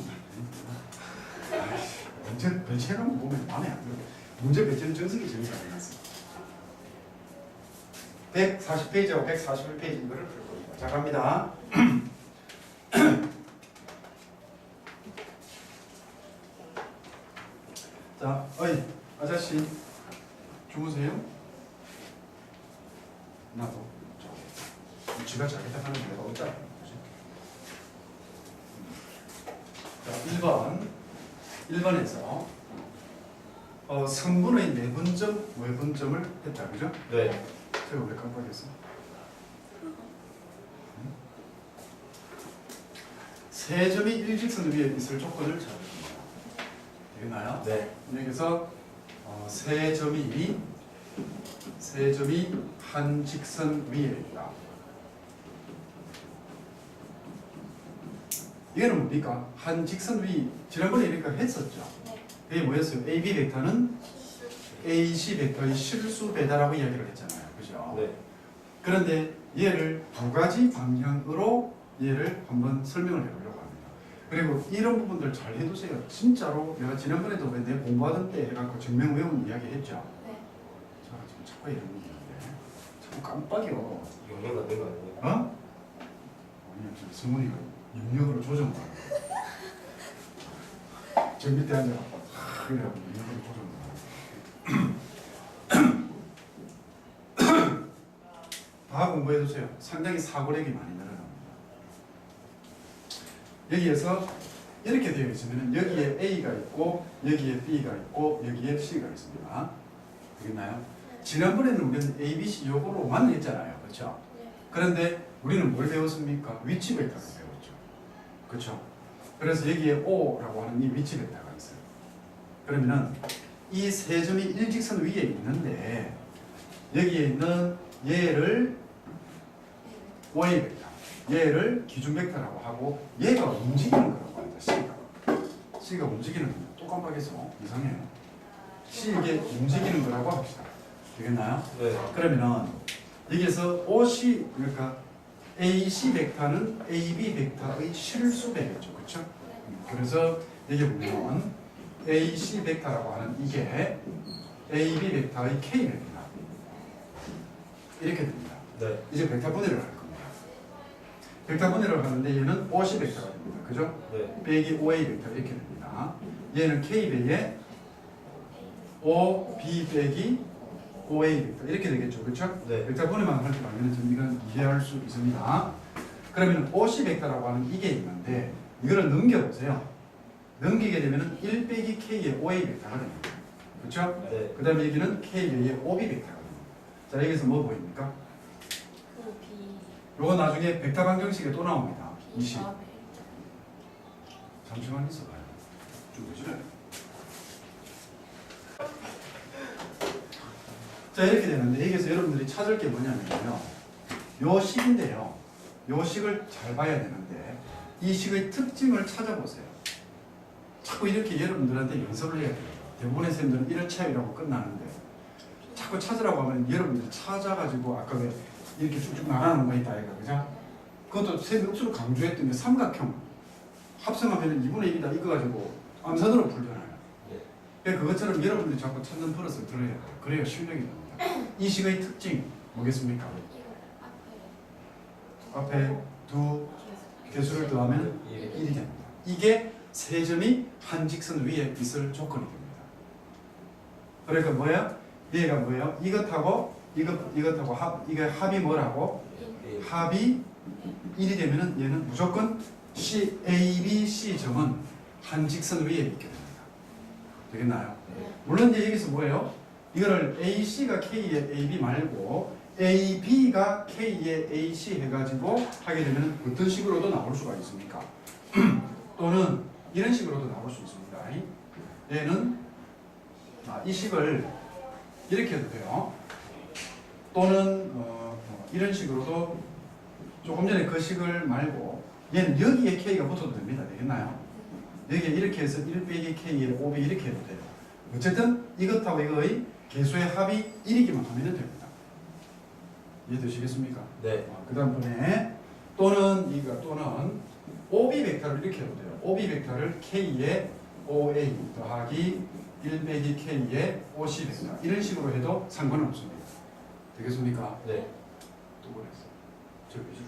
문제 배치해놓은 거 보면 마음에 안 들어. 문제 배치는 정석이 재미가 안 났어. 140페이지하고 141페이지 이거를 풀 겁니다. 자, 갑니다. 자, 어이, 아저씨, 주무세요? 나도. 지가 자겠다 하는 게 내가 어쩌라. 자, 1번에서 성분의 내분점, 외분점을 했다. 그죠? 네. 제가 왜 깜빡했어? 세 점이 일직선 위에 있을 조건을 잡아줍니다. 되겠나요? 네. 여기서 세 점이 한 직선 위에 있다. 이거는 뭡니까? 한 직선 위, 지난번에 이렇게 했었죠. 네. 그게 뭐였어요? AB 벡터는 AC 벡터의 실수 배다라고 이야기를 했잖아요. 그죠? 네. 그런데 얘를 두 가지 방향으로 얘를 한번 설명을 해보려고 합니다. 그리고 이런 부분들 잘 해두세요. 진짜로 내가 지난번에도 왜 내 공부하던 때 해갖고 증명 외우는 이야기 했죠. 네. 자, 지금 자꾸 이런 게 있는데 자꾸 깜빡이요. 용량 안 된 거 아니에요? 어? 아니요, 지금 승훈이가 영역으로 조정을 저 밑에 앉아 그래요, 영역으로 조정을 다 공부해두세요. 상당히 사고력이 많이 늘어납니다. 여기에서 이렇게 되어 있으면 여기에 A가 있고 여기에 B가 있고 여기에 C가 있습니다. 되겠나요? 지난번에는 우리는 A, B, C 요거로만 했잖아요. 그렇죠? 네. 그런데 우리는 뭘 배웠습니까? 위치 벡터를 배웠죠. 그렇죠? 그래서 여기에 O라고 하는 이 위치 벡터가 있어요. 그러면은 이 세 점이 일직선 위에 있는데 여기에 있는 얘를 Y 벡터, 얘를 기준 벡터라고 하고 얘가 움직이는 거라고 합니다. C가 움직이는 겁니다. 또 깜빡했어. 이상해요. C 이게 움직이는 거라고 합시다. 되겠나요? 네. 그러면은 여기에서 OC 그러니까 AC 벡터는 AB 벡터의 실수배겠죠, 그렇죠? 그래서 여기 보면 AC 벡터라고 하는 이게 AB 벡터의 K 벡터 이렇게 됩니다. 네. 이제 벡터 분해를 할 겁니다. 벡터 분해를 하는데 얘는 OC 벡터가 됩니다, 그죠? 네. 빼기 OA 벡터 이렇게 됩니다. 얘는 K 배에 O, B 빼기 OA 벡터 이렇게 되겠죠, 그렇죠? 네. 벡터 분해만 할 경우에는 좀 이건 이해할 수 있습니다. 그러면 OC 벡터라고 하는 이게 있는데 이거를 넘겨보세요. 넘기게 되면은 1 빼기 K의 OA 벡터가 됩니다. 그렇죠? 네. 그 다음에 여기는 K의 OB 벡터가 됩니다. 자, 여기서 뭐 보입니까? 그 B. 요거 나중에 벡터 방정식에 또 나옵니다. 20. B가 잠시만 있어봐요. 좀 보시래. 자, 이렇게 되는데 여기서 여러분들이 찾을 게 뭐냐면요. 요 식인데요. 요 식을 잘 봐야 되는데 이 식의 특징을 찾아보세요. 자꾸 이렇게 여러분들한테 연습을 해야 돼요. 대부분의 선생님들은 이런 차이라고 끝나는데 자꾸 찾으라고 하면 여러분들 찾아가지고 아까 왜 이렇게 쭉쭉 나가는 거 있다 이거 그죠? 그것도 선생님이 억수로 강조했던 게 삼각형 합성하면 2분의 1이다 이거 가지고 암산으로 풀잖아요. 네. 그것처럼 여러분들이 자꾸 찾는 버릇을 들어야 돼요. 그래야 실력이 납니다. 이 식의 특징 뭐겠습니까? 이걸 앞에 두 개수를 더하면 일. 1이 됩니다. 이게 세 점이 한 직선 위에 있을 조건이 됩니다. 그러니까 뭐야? 얘가 뭐예요? 이것하고 이것하고 이게 합이 뭐라고? 일. 합이 1이 되면은 얘는 무조건 C, A, B, C 점은 한 직선 위에 있게 됩니다. 되겠나요? 네. 물론 이제 여기서 뭐예요? 이거를 AC가 K의 AB 말고 AB가 K의 AC 해가지고 하게 되면 어떤 식으로도 나올 수가 있습니까? 또는 이런 식으로도 나올 수 있습니다. 얘는 이 식을 이렇게 해도 돼요. 또는 이런 식으로도 조금 전에 그 식을 말고 얘는 여기에 K가 붙어도 됩니다. 되겠나요? 여기에 이렇게 해서 1 빼기 K의 5배 이렇게 해도 돼요. 어쨌든 이것하고 이거의 개수의 합이 1이기만 하면 됩니다. 이해되시겠습니까? 네. 그 다음번에 또는 OB 벡터를 이렇게 해도 돼요. OB 벡터를 K의 OA 더하기 1 빼기 K의 OC 벡터 이런 식으로 해도 상관은 없습니다. 되겠습니까? 네. 또 그랬어. 저 위주로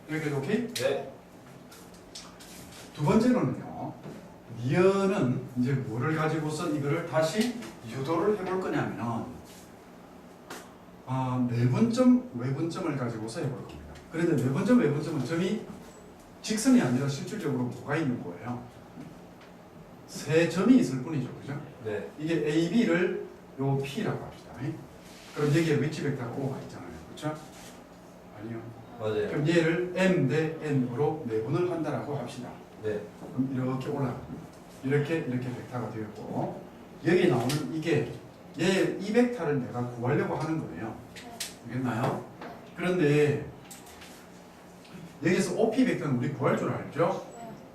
줘. 여기까지 오케이? 네. 두 번째로는요. 니은은 이제 뭐를 가지고서 이거를 다시 유도를 해볼 거냐면은 내분점, 외분점을 가지고서 해볼 겁니다. 그런데 내분점, 외분점은 점이 직선이 아니라 실질적으로 뭐가 있는 거예요? 세 점이 있을 뿐이죠, 그죠? 네. 이게 A, B를 요 P라고 합시다. 그럼 여기에 위치 벡터가 O가 있잖아요, 그렇죠? 아니요. 맞아요. 그럼 얘를 M 대 N으로 내분을 한다라고 합시다. 네. 그럼 이렇게 올라갑니다. 이렇게 벡터가 되었고 여기 나오는 이게 이 벡터를 내가 구하려고 하는 거예요. 알겠나요? 그런데 여기서 OP 벡터는 우리 구할 줄 알죠?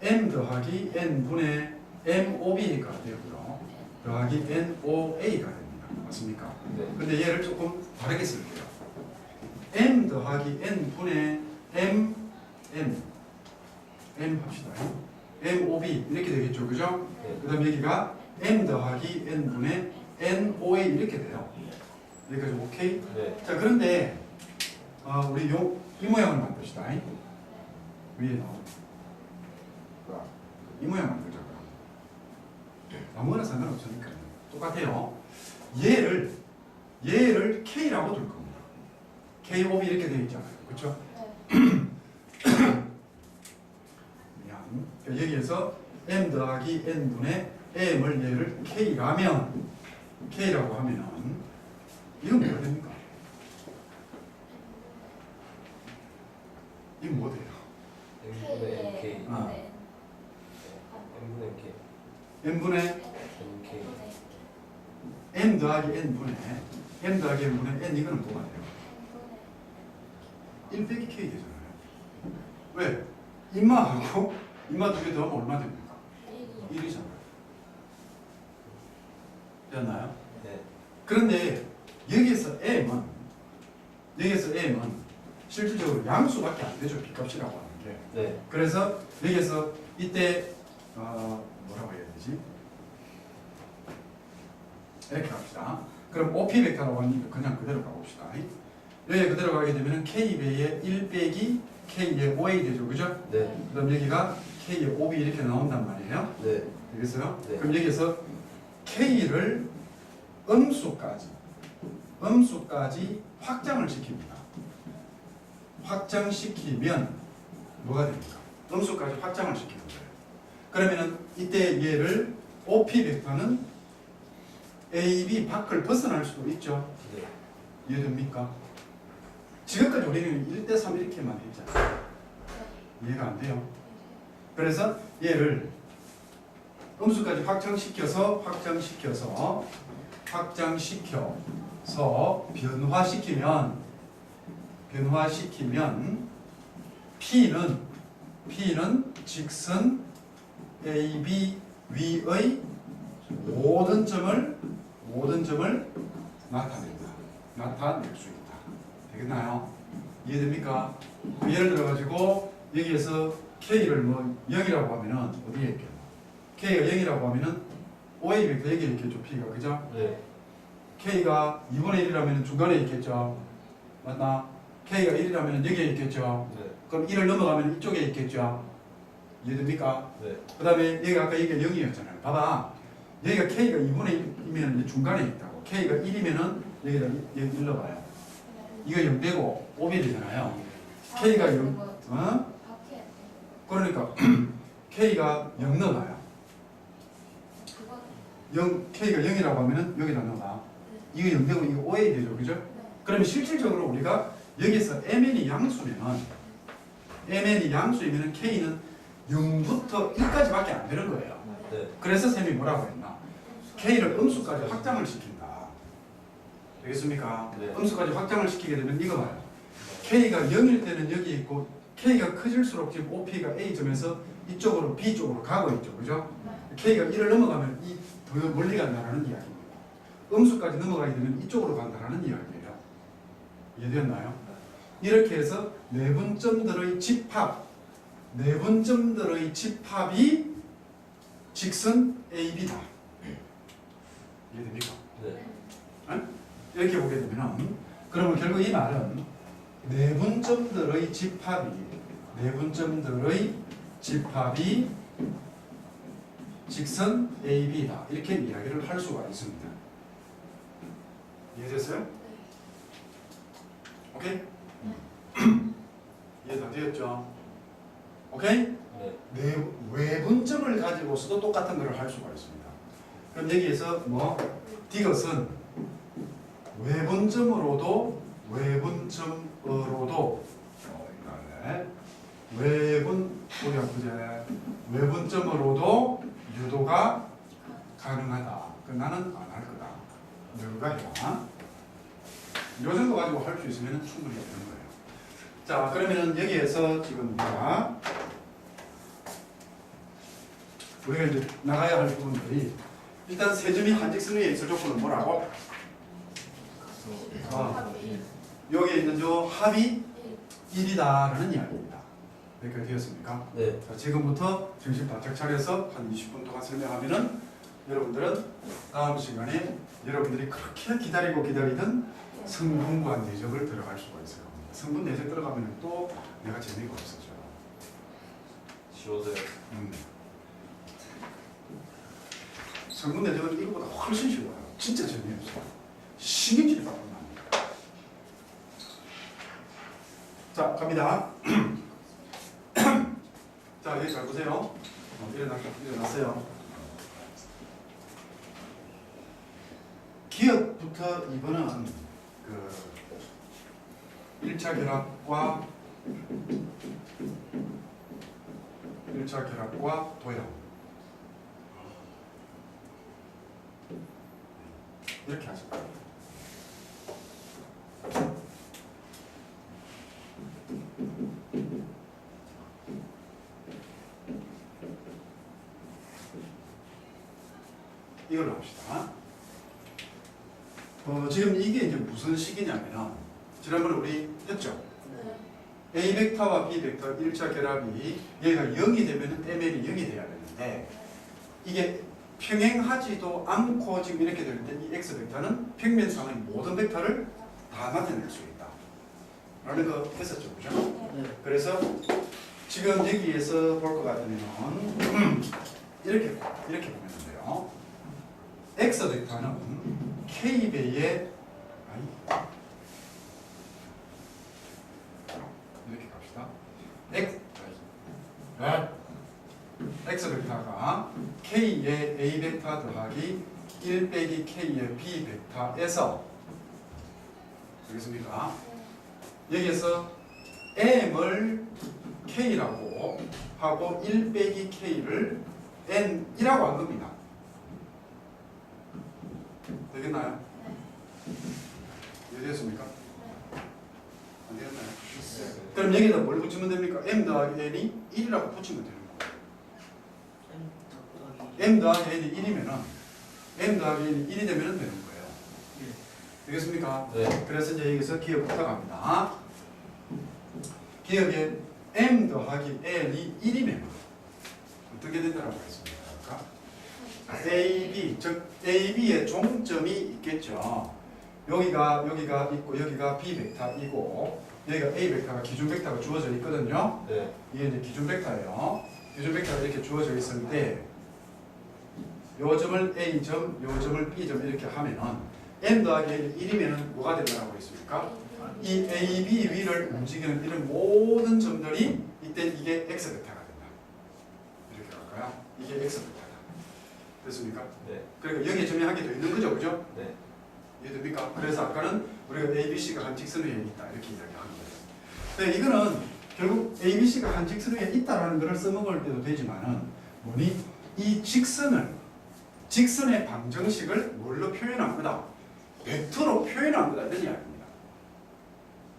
M 더하기 N분의 MOB가 되고요. 더하기 NOA가 됩니다. 맞습니까? 네. 근데 얘를 조금 다르게 쓸게요. M 더하기 N분의 M 합시다. MOB 이렇게 되겠죠, 그죠? 네. 그 다음에 여기가 M 더하기 N분의 NOA 이렇게 돼요. 여기까지 오케이? 네. 자, 그런데 우리 이 모양을 만듭시다. 위에 나오는 이 모양 만들자. 아무거나 상관없으니까 똑같아요. 얘를 K라고 둘 겁니다. KOB 이렇게 되어 있잖아요, 그렇죠? 그러니까 여기에서 M 더하기 N분의 M을 얘를 K라고 하면은 이건 뭐가 됩니까? 이건 뭐 돼요? N분의 NK. 아. N분의 NK. N분의 NK. M 더하기 N분의 N 이거는 뭐가 돼요? 1 빼기 K 되잖아요. 왜? 인마하고 인마 두 개 더하면 얼마 됩니까? 1이잖아요. 됐나요? 네. 그런데 여기에서 M은 실질적으로 양수밖에 안 되죠. B값이라고 하는 게. 네. 그래서 여기에서 이때 뭐라고 해야 되지? 이렇게 합시다. 그럼 OP 벡터라고 하니까 그냥 그대로 가봅시다. 여기 그대로 가게 되면 K배의 1 빼기 K의 5A 되죠. 그죠? 네. 그럼 여기가 K의 5B 이렇게 나온단 말이에요. 네. 되겠어요? 네. 그럼 여기서 K를 음수까지 확장을 시킵니다. 확장시키면 뭐가 됩니까? 음수까지 확장을 시키는 거예요. 그러면은 이때 얘를 OP 벡터는 A, B 밖을 벗어날 수도 있죠. 네. 이해됩니까? 지금까지 우리는 1대 3 이렇게만 했잖아요. 이해가 안 돼요. 그래서 얘를 음수까지 확장시켜서 변화시키면 P는 직선 AB 위의 모든 점을 나타낼 수 있다. 되겠나요? 이해됩니까? 예를 들어가지고 여기에서 K를 뭐 0이라고 하면은 어디에 있겠노? K가 0이라고 하면은 OA 벡터 여기에 있겠죠, P가. 그죠? 네. K가 2분의 1이라면 중간에 있겠죠. 맞나? K가 1이라면 여기에 있겠죠. 네. 그럼 1을 넘어가면 이쪽에 있겠죠. 이해됩니까? 네. 그 다음에 여기가 아까 여기가 0이었잖아요. 봐봐. 여기가 K가 2분의 1이면 중간에 있다고. K가 1이면은 여기다 여기 일러봐요. 이거 0되고 5일이잖아요. K가 0, 그러니까 K가 0 넣어봐요. K가 0이라고 하면은 여기다 넣어봐. 이거 0되고 이거 5이 되죠, 그죠? 그러면 실질적으로 우리가 여기서 MN이 양수면은 K는 0부터 1까지밖에 안 되는 거예요. 네. 그래서 쌤이 뭐라고 했나? K를 음수까지 확장을 시킨다. 되겠습니까? 네. 음수까지 확장을 시키게 되면 이거 봐요. K가 0일 때는 여기 있고 K가 커질수록 지금 OP가 A점에서 이쪽으로 B쪽으로 가고 있죠. 그죠? K가 1을 넘어가면 더 멀리 간다는 이야기입니다. 음수까지 넘어가게 되면 이쪽으로 간다는 이야기예요. 이해되었나요? 이렇게 해서 내분점들의 집합이 직선 AB다. 이해됩니까? 네. 이렇게 보게 되면 그러면 결국 이 말은 내분점들의 집합이 직선 AB다. 이렇게 이야기를 할 수가 있습니다. 이해됐어요? 오케이? 이해 다 되었죠? 오케이? 네. 외분점을 가지고서도 똑같은 걸 할 수가 있습니다. 그럼 여기에서 뭐 디귿은 외분점으로도 외분점으로도 유도가 가능하다. 그 나는 안 할 거다. 너가 해라. 이 정도 가지고 할 수 있으면 충분히 되는 거예요. 자, 그러면은 여기에서 지금 우리가 이제 나가야 할 부분들이 일단 세 점이 한직선 위에 있을 조건은 뭐라고? 여기에 있는 저 합이 1이다라는 이야기입니다. 여기까지 되었습니까? 네. 자, 지금부터 정신 바짝 차려서 한 20분 동안 설명하면은 여러분들은 다음 시간에 여러분들이 그렇게 기다리던 성분과 내적을 들어갈 수가 있을 겁니다. 성분 내적 들어가면 또 내가 재미가 없어져요. 쉬워져요. 성분 내적은 이거보다 훨씬 쉬워요. 진짜 재미없어요. 신경질이 나고 납니다. 자, 갑니다. 자, 여기 잘 보세요. 일어났어요. 기억부터 이번은 그 1차 결합과 도형 이렇게 하실 거예요. 이걸로 합시다. 지금 이게 이제 무슨 식이냐면 지난번에 우리 했죠. A 벡터와 B 벡터 1차 결합이 얘가 0이 되면 ML이 0이 돼야 되는데 이게 평행하지도 않고 지금 이렇게 될 때 이 X 벡터는 평면상의 모든 벡터를 다 나타낼 수 있다. 라는 거 했었죠. 그죠? 그래서 지금 여기에서 볼 것 같으면 이렇게 보면 돼요. X 벡터는 K배의 이렇게 갑시다. X 벡터가 K의 A 벡터 더하기 1 빼기 K의 B 벡터에서 되겠습니까? 여기에서 M을 K라고 하고 1 빼기 K를 N이라고 한 겁니다. 되겠나요? 이해되셨습니까? 안 되겠나요? 그럼 여기다 뭘 붙이면 됩니까? M 더하기 N이 1이라고 붙이면 되는 거예요. M 더하기 N이 1이면은 M 더하기 N이 1이 되면 되는 거예요. 되겠습니까? 네. 그래서 이제 여기서 기억부터 갑니다. 기억에 M 더하기 N이 1이면 어떻게 된다고 했습니까? AB, 즉 AB의 종점이 있겠죠. 여기가 있고 여기가 B 벡터이고 여기가 A 벡터가 기준 벡터가 주어져 있거든요. 네. 이게 이제 기준 벡터예요. 기준 벡터가 이렇게 주어져 있을 때 요 점을 A점, 요 점을 B점 이렇게 하면은 M 더하기 N이 1이면은 뭐가 된다고 했습니까? 이 AB 위를 움직이는 이런 모든 점들이 이때 이게 X 벡터가 된다. 이렇게 할까요? 이게 X 벡터다. 됐습니까? 네. 그러니까 여기에 점이 한 개 더 있는 거죠, 그죠? 네. 이해됩니까? 그래서 아까는 우리가 ABC가 한 직선 위에 있다 이렇게 이야기하는 거예요. 근데 이거는 결국 ABC가 한 직선 위에 있다라는 것을 써먹을 때도 되지만은 뭐니 이 직선의 방정식을 뭘로 표현한 거다? 벡터로 표현한 거다 이런 이야기입니다.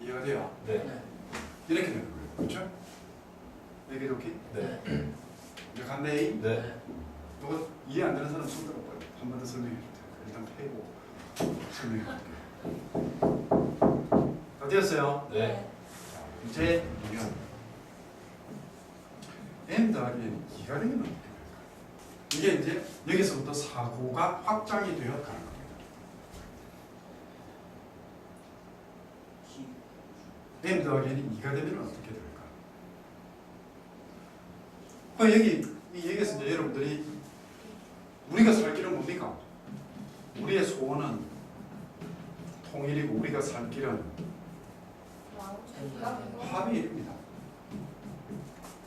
이해가 돼요? 네. 이렇게 되는 거예요, 그렇죠? 여기 이렇게 네. 이제 간대이. 네. 이거 이해 안 되는 사람 손 들어봐요. 한 번 더 설명해 줄 테니까 일단 패고 설명해 줄게요. 다 되었어요? 네. 이제 보면 M 더하기 N 2가 되면 어떻게 될까요? 이게 이제 여기서부터 사고가 확장이 되어 가는 겁니다. M 더하기 N이 2가 되면 어떻게 될까? 여기에서 이제 여러분들이 우리가 살 길은 뭡니까? 우리의 소원은 통일이고 우리가 살 길은 합의 1입니다.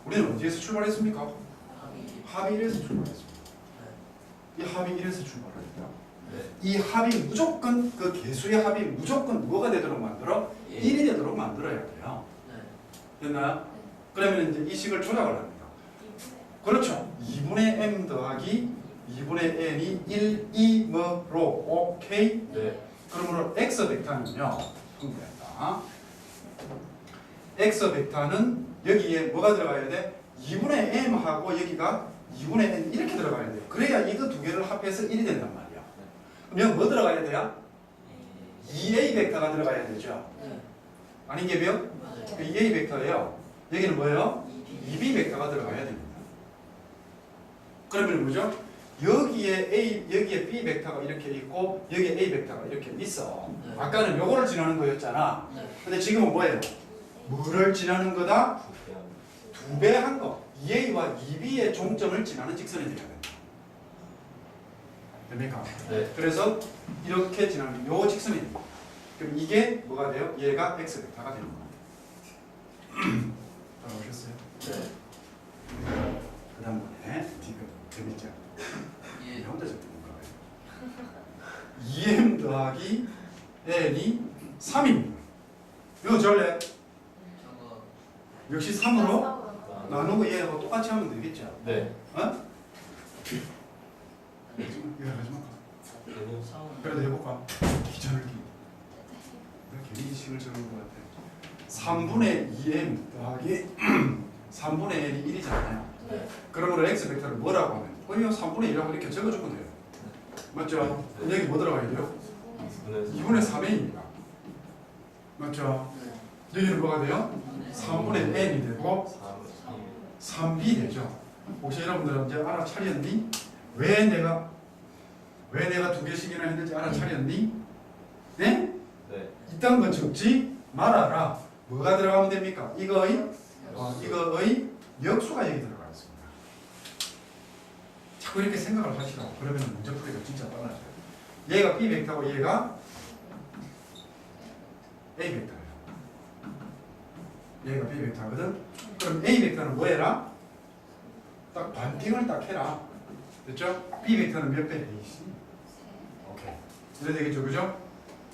우리는 어디에서 출발했습니까? 합이 합이 1에서 출발했습니다. 이 합이 1에서 출발합니다. 네. 이 합이 무조건 그 개수의 합이 무조건 뭐가 되도록 만들어? 1이 되도록 만들어야 돼요. 네. 됐나요? 그러면 이제 이 식을 조작을 합니다. 그렇죠. 2분의 m 더하기 2분의 n이 1, 2뭐로 오케이? 네. 그러므로 x 벡터는요. fun된다. x 벡터는 여기에 뭐가 들어가야 돼? 2분의 m하고 여기가 2분의 n 이렇게 들어가야 돼요. 그래야 이거 두 개를 합해서 1이 된단 말이야. 그럼 여기 뭐 들어가야 돼요? 2a 벡터가 들어가야 되죠. 네. 아닌게요? 맞아요. 그 2a 벡터예요. 여기는 뭐예요? 2B 2b 벡터가 들어가야 됩니다. 그러면 뭐죠? 여기에 b 벡터가 이렇게 있고 여기에 a 벡터가 이렇게 있어. 네. 아까는 요거를 지나는 거였잖아. 네. 근데 지금은 뭐예요? 뭐를 지나는 거다? 두 배 한 거. 2a와 2b의 종점을 지나는 직선이 돼야 된다. 됩니까? 네. 그래서 이렇게 지나는 요 직선이 됩니다. 그럼 이게 뭐가 돼요? 얘가 x 벡터가 되는 거예요. 잘 오셨어요? 네. 그 다음번에 지금 재밌죠? 예. 혼자 적는 거예요. 2m 더하기 n이 3입니다. 이거 적을래? 저거 역시 3으로 나누고 얘하고 똑같이 하면 되겠죠? 네. 어? 안 되죠. 이거 하지 마. 얘는 상은 그래도 해볼까? 귀찮을게. 내가 괜히 식을 적은 것 같아. 3분의 2m 더하기 3분의 n이 1이잖아요. 네. 그러므로 x 벡터를 뭐라고 하면 그냥 3분의 1이라고 이렇게 적어주면 돼요. 맞죠? 그럼 여기 뭐 들어가야 돼요? 2분의 3n입니다. 맞죠? 네. 여기는 뭐가 돼요? 3분의 n이 되고 3b 되죠. 혹시 여러분들은 이제 알아차렸니? 왜 내가 두 개씩이나 했는지 알아차렸니? 네? 네. 이딴 거 적지 말아라. 뭐가 들어가면 됩니까? 이거의 역수가 여기 들어가 있습니다. 자꾸 이렇게 생각을 하시라고. 그러면 문제 풀이가 진짜 빨라져요. 얘가 b 벡터고 얘가 a 벡터예요. 얘가 b 벡터거든. 그럼 a 벡터는 뭐해라? 딱 반띵을 딱 해라. 됐죠? b 벡터는 몇 배? ac. 오케이. 이래 되겠죠, 그죠?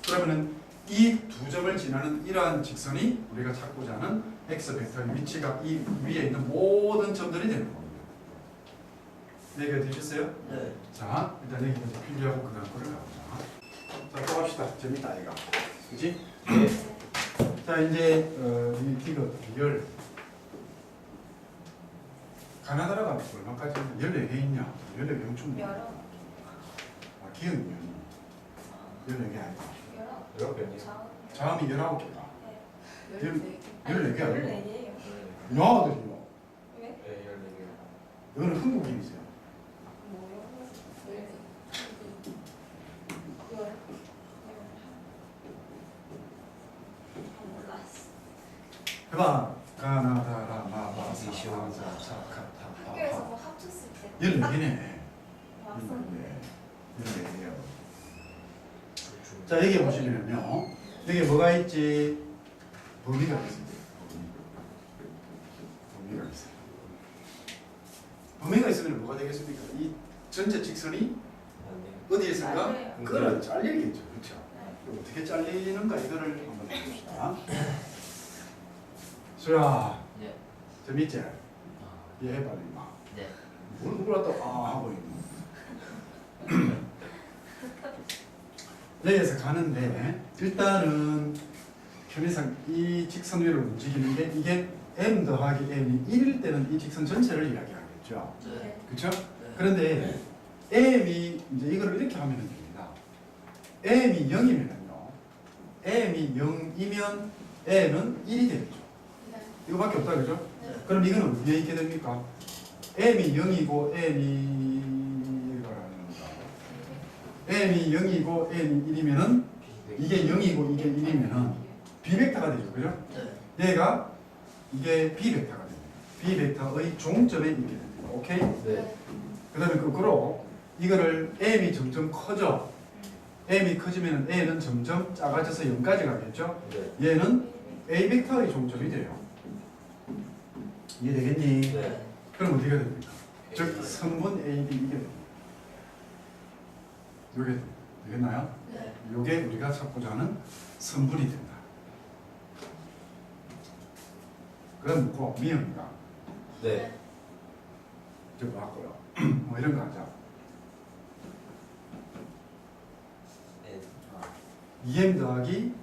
그러면은 이 두 점을 지나는 이러한 직선이 우리가 찾고자 하는 x 벡터의 위치가 이 위에 있는 모든 점들이 되는 겁니다. 얘기가 되셨어요? 네. 자, 일단 여기까지 필요하고 그 다음 거를 가보자. 자, 또 합시다. 재밌다, 이가. 그치? 네. 자, 이제 이 디귿 비열 가나다라가 얼마까지 14개 있냐? 14개 엄청 많아. 여러 아, 기억이 14개 아니다. 여러 이렇게 아니에요? 자음이 19개다. 14개 아니고. 14개예요. 야들이요. 왜? 네, 14개. 이거는 한국인이세요. 뭐요? 몰랐어. 해봐. 가나다라 마바 시원하다. 학교에서 뭐 합쳤을 때 14개네. 봤었는데 14개요. 자, 여기 보시면요. 여기 뭐가 있지? 범위가 있습니다. 범위가 있어요. 범위가 있으면 뭐가 되겠습니까? 이 전체 직선이 어디에선가 잘려요. 끌어 잘리겠죠. 그렇죠? 네. 어떻게 잘리는가 이거를 한번 해봅시다. 수야, 네. 재밌지? 아, 이해해봐, 임마. 네. 뭘 몰랐다 하고 있노. 여기에서 가는데 일단은 편의상 이 직선 위를 움직이는 게 이게 m 더하기 n이 1일 때는 이 직선 전체를 이야기하겠죠. 네. 그렇죠? 네. 그런데 m이 이제 이거를 이렇게 하면 됩니다. m이 0이면요. m이 0이면 n은 1이 되겠죠. 네. 이거밖에 없다, 그죠? 네. 그럼 이거는 어디에 있게 됩니까? m이 0이고 n이 m이 0이고 n이 1이면은 이게 0이고 이게 1이면은 b벡터가 되죠, 그죠? 네. 얘가 이게 b벡터가 됩니다. b벡터의 종점에 있게 됩니다. 오케이? 네. 그 다음에 거꾸로 이거를 m이 점점 커져. m이 커지면 n은 점점 작아져서 0까지 가겠죠? 네. 얘는 a 벡터의 종점이 돼요. 이해되겠니? 네. 그럼 어디가 됩니까? 즉 선분 AB 이게 됩니다. 요게 되겠나요? 네. 요게 우리가 찾고자 하는 선분이 된다. 그럼 묻고 미음이가 네. 저거 왔고요. 뭐 이런 거 하자. N. 2m 더하기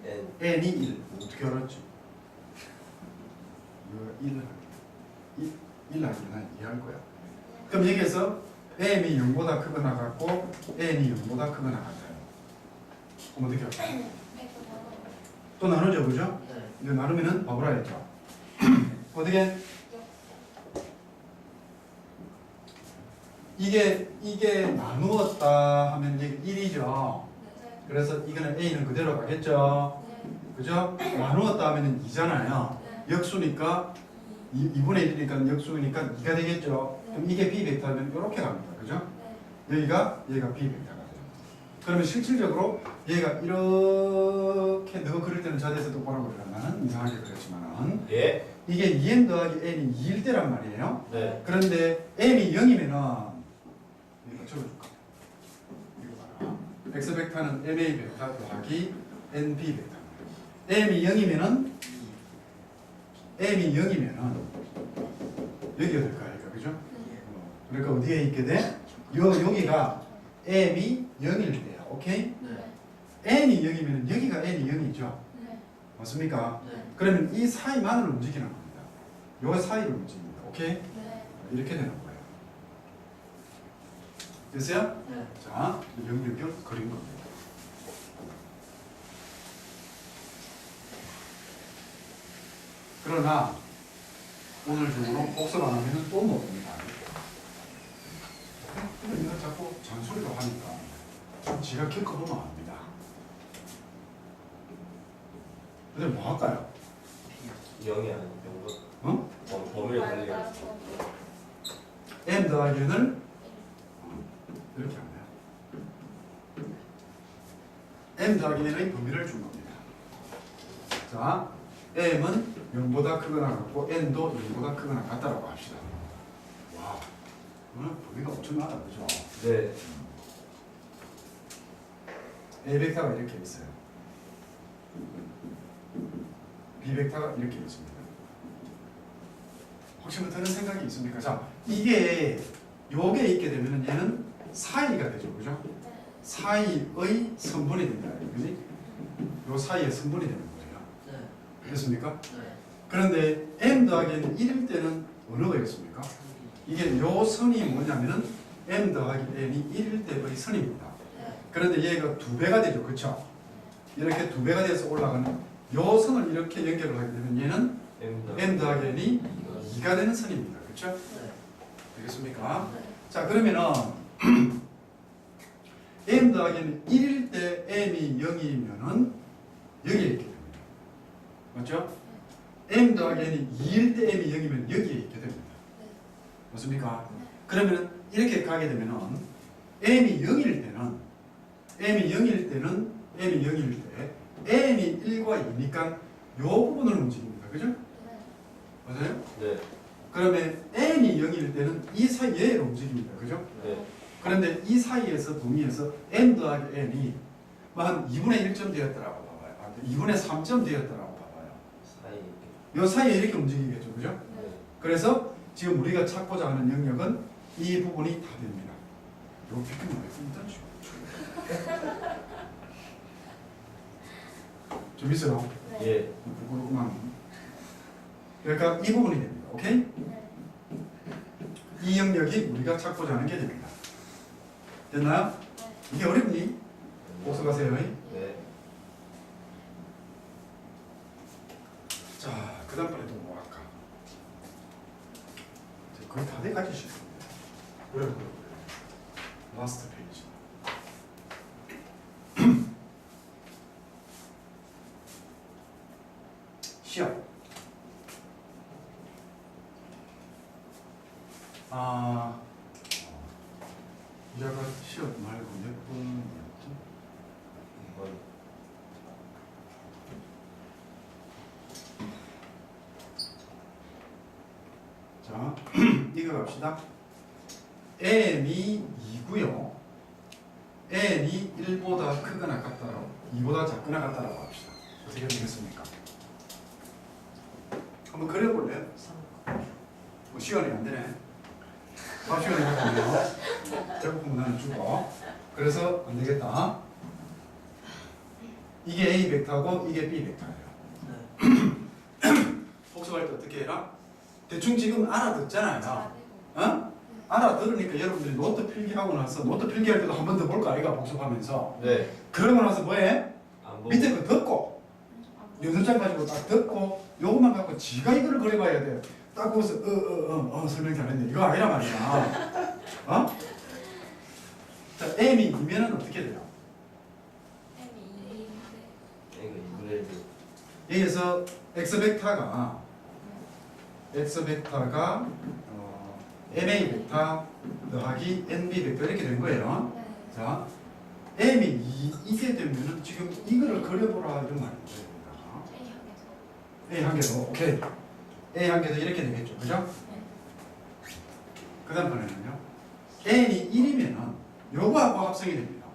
N. n이 1. 어떻게 알았지? 이거 1 하기는 이해할 거야. 그럼 여기에서 m이 0보다 크거나 같고 n이 0보다 크거나 같아요. 그럼 어떻게 할까요? 또 나누죠, 그죠? 네. 이거 나누면은 바보라 했죠. 어떻게? 이게 나누었다 하면 이게 1이죠. 그래서 이거는 a는 그대로 가겠죠. 그죠? 나누었다 하면은 2잖아요. 역수니까 2분의 1이니까 역수니까 2가 되겠죠. 그럼 이게 b 벡터면 이렇게 갑니다. 그죠? 얘가 b 벡터가 돼요. 그러면 실질적으로 얘가 이렇게 너 그릴 때는 자리에서 똑바로 그리라. 나는 이상하게 그렸지만은 예. 이게 2m 더하기 n이 2일 때란 말이에요. 네. 그런데 m이 0이면은 이거 적어줄까? 이거 봐라. x 벡터는 ma 벡터 더하기 nb 벡터. m이 0이면은 여기가 될 거야, 그죠? 그러니까 어디에 있게 돼? 여기가 m이 0일 때야, 오케이? 네. n이 0이면 여기가 n이 0이죠, 맞습니까? 네. 그러면 이 사이만을 움직이는 겁니다. 요 사이를 움직입니다, 오케이? 이렇게 되는 거예요. 됐어요? 네. 자, 연결격 그린 겁니다. 그러나 오늘 중으로 복습 안 하면 또 못합니다. 내가 자꾸 잔소리도 하니까 지가 겪어보면 압니다. 근데 뭐 할까요? 0이 아닌 병도. 어? 범위를 돌리게. m 더하기 n을 이렇게 합니다. m 더하기 n의 범위를 준 겁니다. 자, m은 0보다 크거나 같고 n도 0보다 크거나 같다라고 합시다. 와, 오늘 범위가 엄청나다, 그죠? 네. A 벡터가 이렇게 있어요. B 벡터가 이렇게 있습니다. 혹시 뭐 드는 생각이 있습니까? 자, 이게 요게 있게 되면은 얘는 사이가 되죠, 그죠? 사이의 선분이 된다, 그지? 요 사이의 선분이 되는 거예요. 네. 됐습니까? 네. 그런데 m 더하기 n 1일 때는 어느 거였습니까? 이게 요 선이 뭐냐면은 m 더하기 n이 1일 때의 선입니다. 그런데 얘가 2배가 되죠, 그렇죠? 이렇게 2배가 돼서 올라가는 요 선을 이렇게 연결을 하게 되면 얘는 m 더하기 n이 2가 되는 선입니다, 그렇죠? 네. 되겠습니까? 네. 자, 그러면은 m 더하기 n이 1일 때 m이 0이면은 여기에 있게 됩니다. 맞죠? m 더하기 n이 2일 때 m이 0이면 여기에 있게 됩니다. 맞습니까? 그러면 이렇게 가게 되면은 m이 0일 때는 m이 0일 때 n이 1과 2니까 요 부분을 움직입니다. 그죠? 맞아요? 네. 그러면 n이 0일 때는 이 사이에 움직입니다. 그죠? 네. 그런데 이 사이에서 범위에서 m 더하기 n이 뭐 한 2분의 1점 되었더라고 봐봐요. 2분의 3점 되었더라고 봐봐요. 사이. 요 사이에 이렇게 움직이겠죠. 그죠? 네. 그래서 지금 우리가 찾고자 하는 영역은 이 부분이 다 됩니다. 요 비교는 왜 일단 좀 있어요. 예. 그거만. 그러니까 이 부분이 됩니다. 오케이? 이 영역이 우리가 찾고자 하는 게 됩니다. 됐나요? 이게 어렵니? 복습하세요. 네. 자, 그 다음번에 또 뭐 할까? 이제 거의 다 돼가지실 겁니다. 그래. 라스트 페이지. 시합. 이자가 시합 말고 몇 번이었지? 이건 봅시다. n이 2고요. n이 1보다 크거나 같다라고 2보다 작거나 같다라고 합시다. 어떻게 되겠습니까? 한번 그려볼래요? 뭐 시간이 안 되네. 다음 시간에 해보면 제곱하면 나는 주고. 그래서 안 되겠다. 이게 A 벡터고 이게 B 벡터예요. 복습할 때 어떻게 해라? 대충 지금 알아듣잖아요. 어? 알아들으니까 여러분들이 노트 필기하고 나서 노트 필기할 때도 한 번 더 볼까 아이가 복습하면서. 네. 그러고 나서 뭐해? 안 보고. 밑에 거 듣고 연습장 가지고 딱 듣고 요것만 갖고 지가 이거를 그려봐야 돼. 딱 보고서 설명 잘했네. 이거 아니란 말이야. 어? 자, M이 2면은 어떻게 돼요? 이거 이브레드. 여기에서 X 벡터가 MA 벡터 더하기 NB 벡터 이렇게 된 거예요. 자, M이 이게 되면은 지금 이거를 그려보라 이런 말입니다. A 한 개 더. 오케이. A 한 개 더 이렇게 되겠죠. 그죠? 그 다음번에는요. N이 1이면은 요거하고 합성이 됩니다.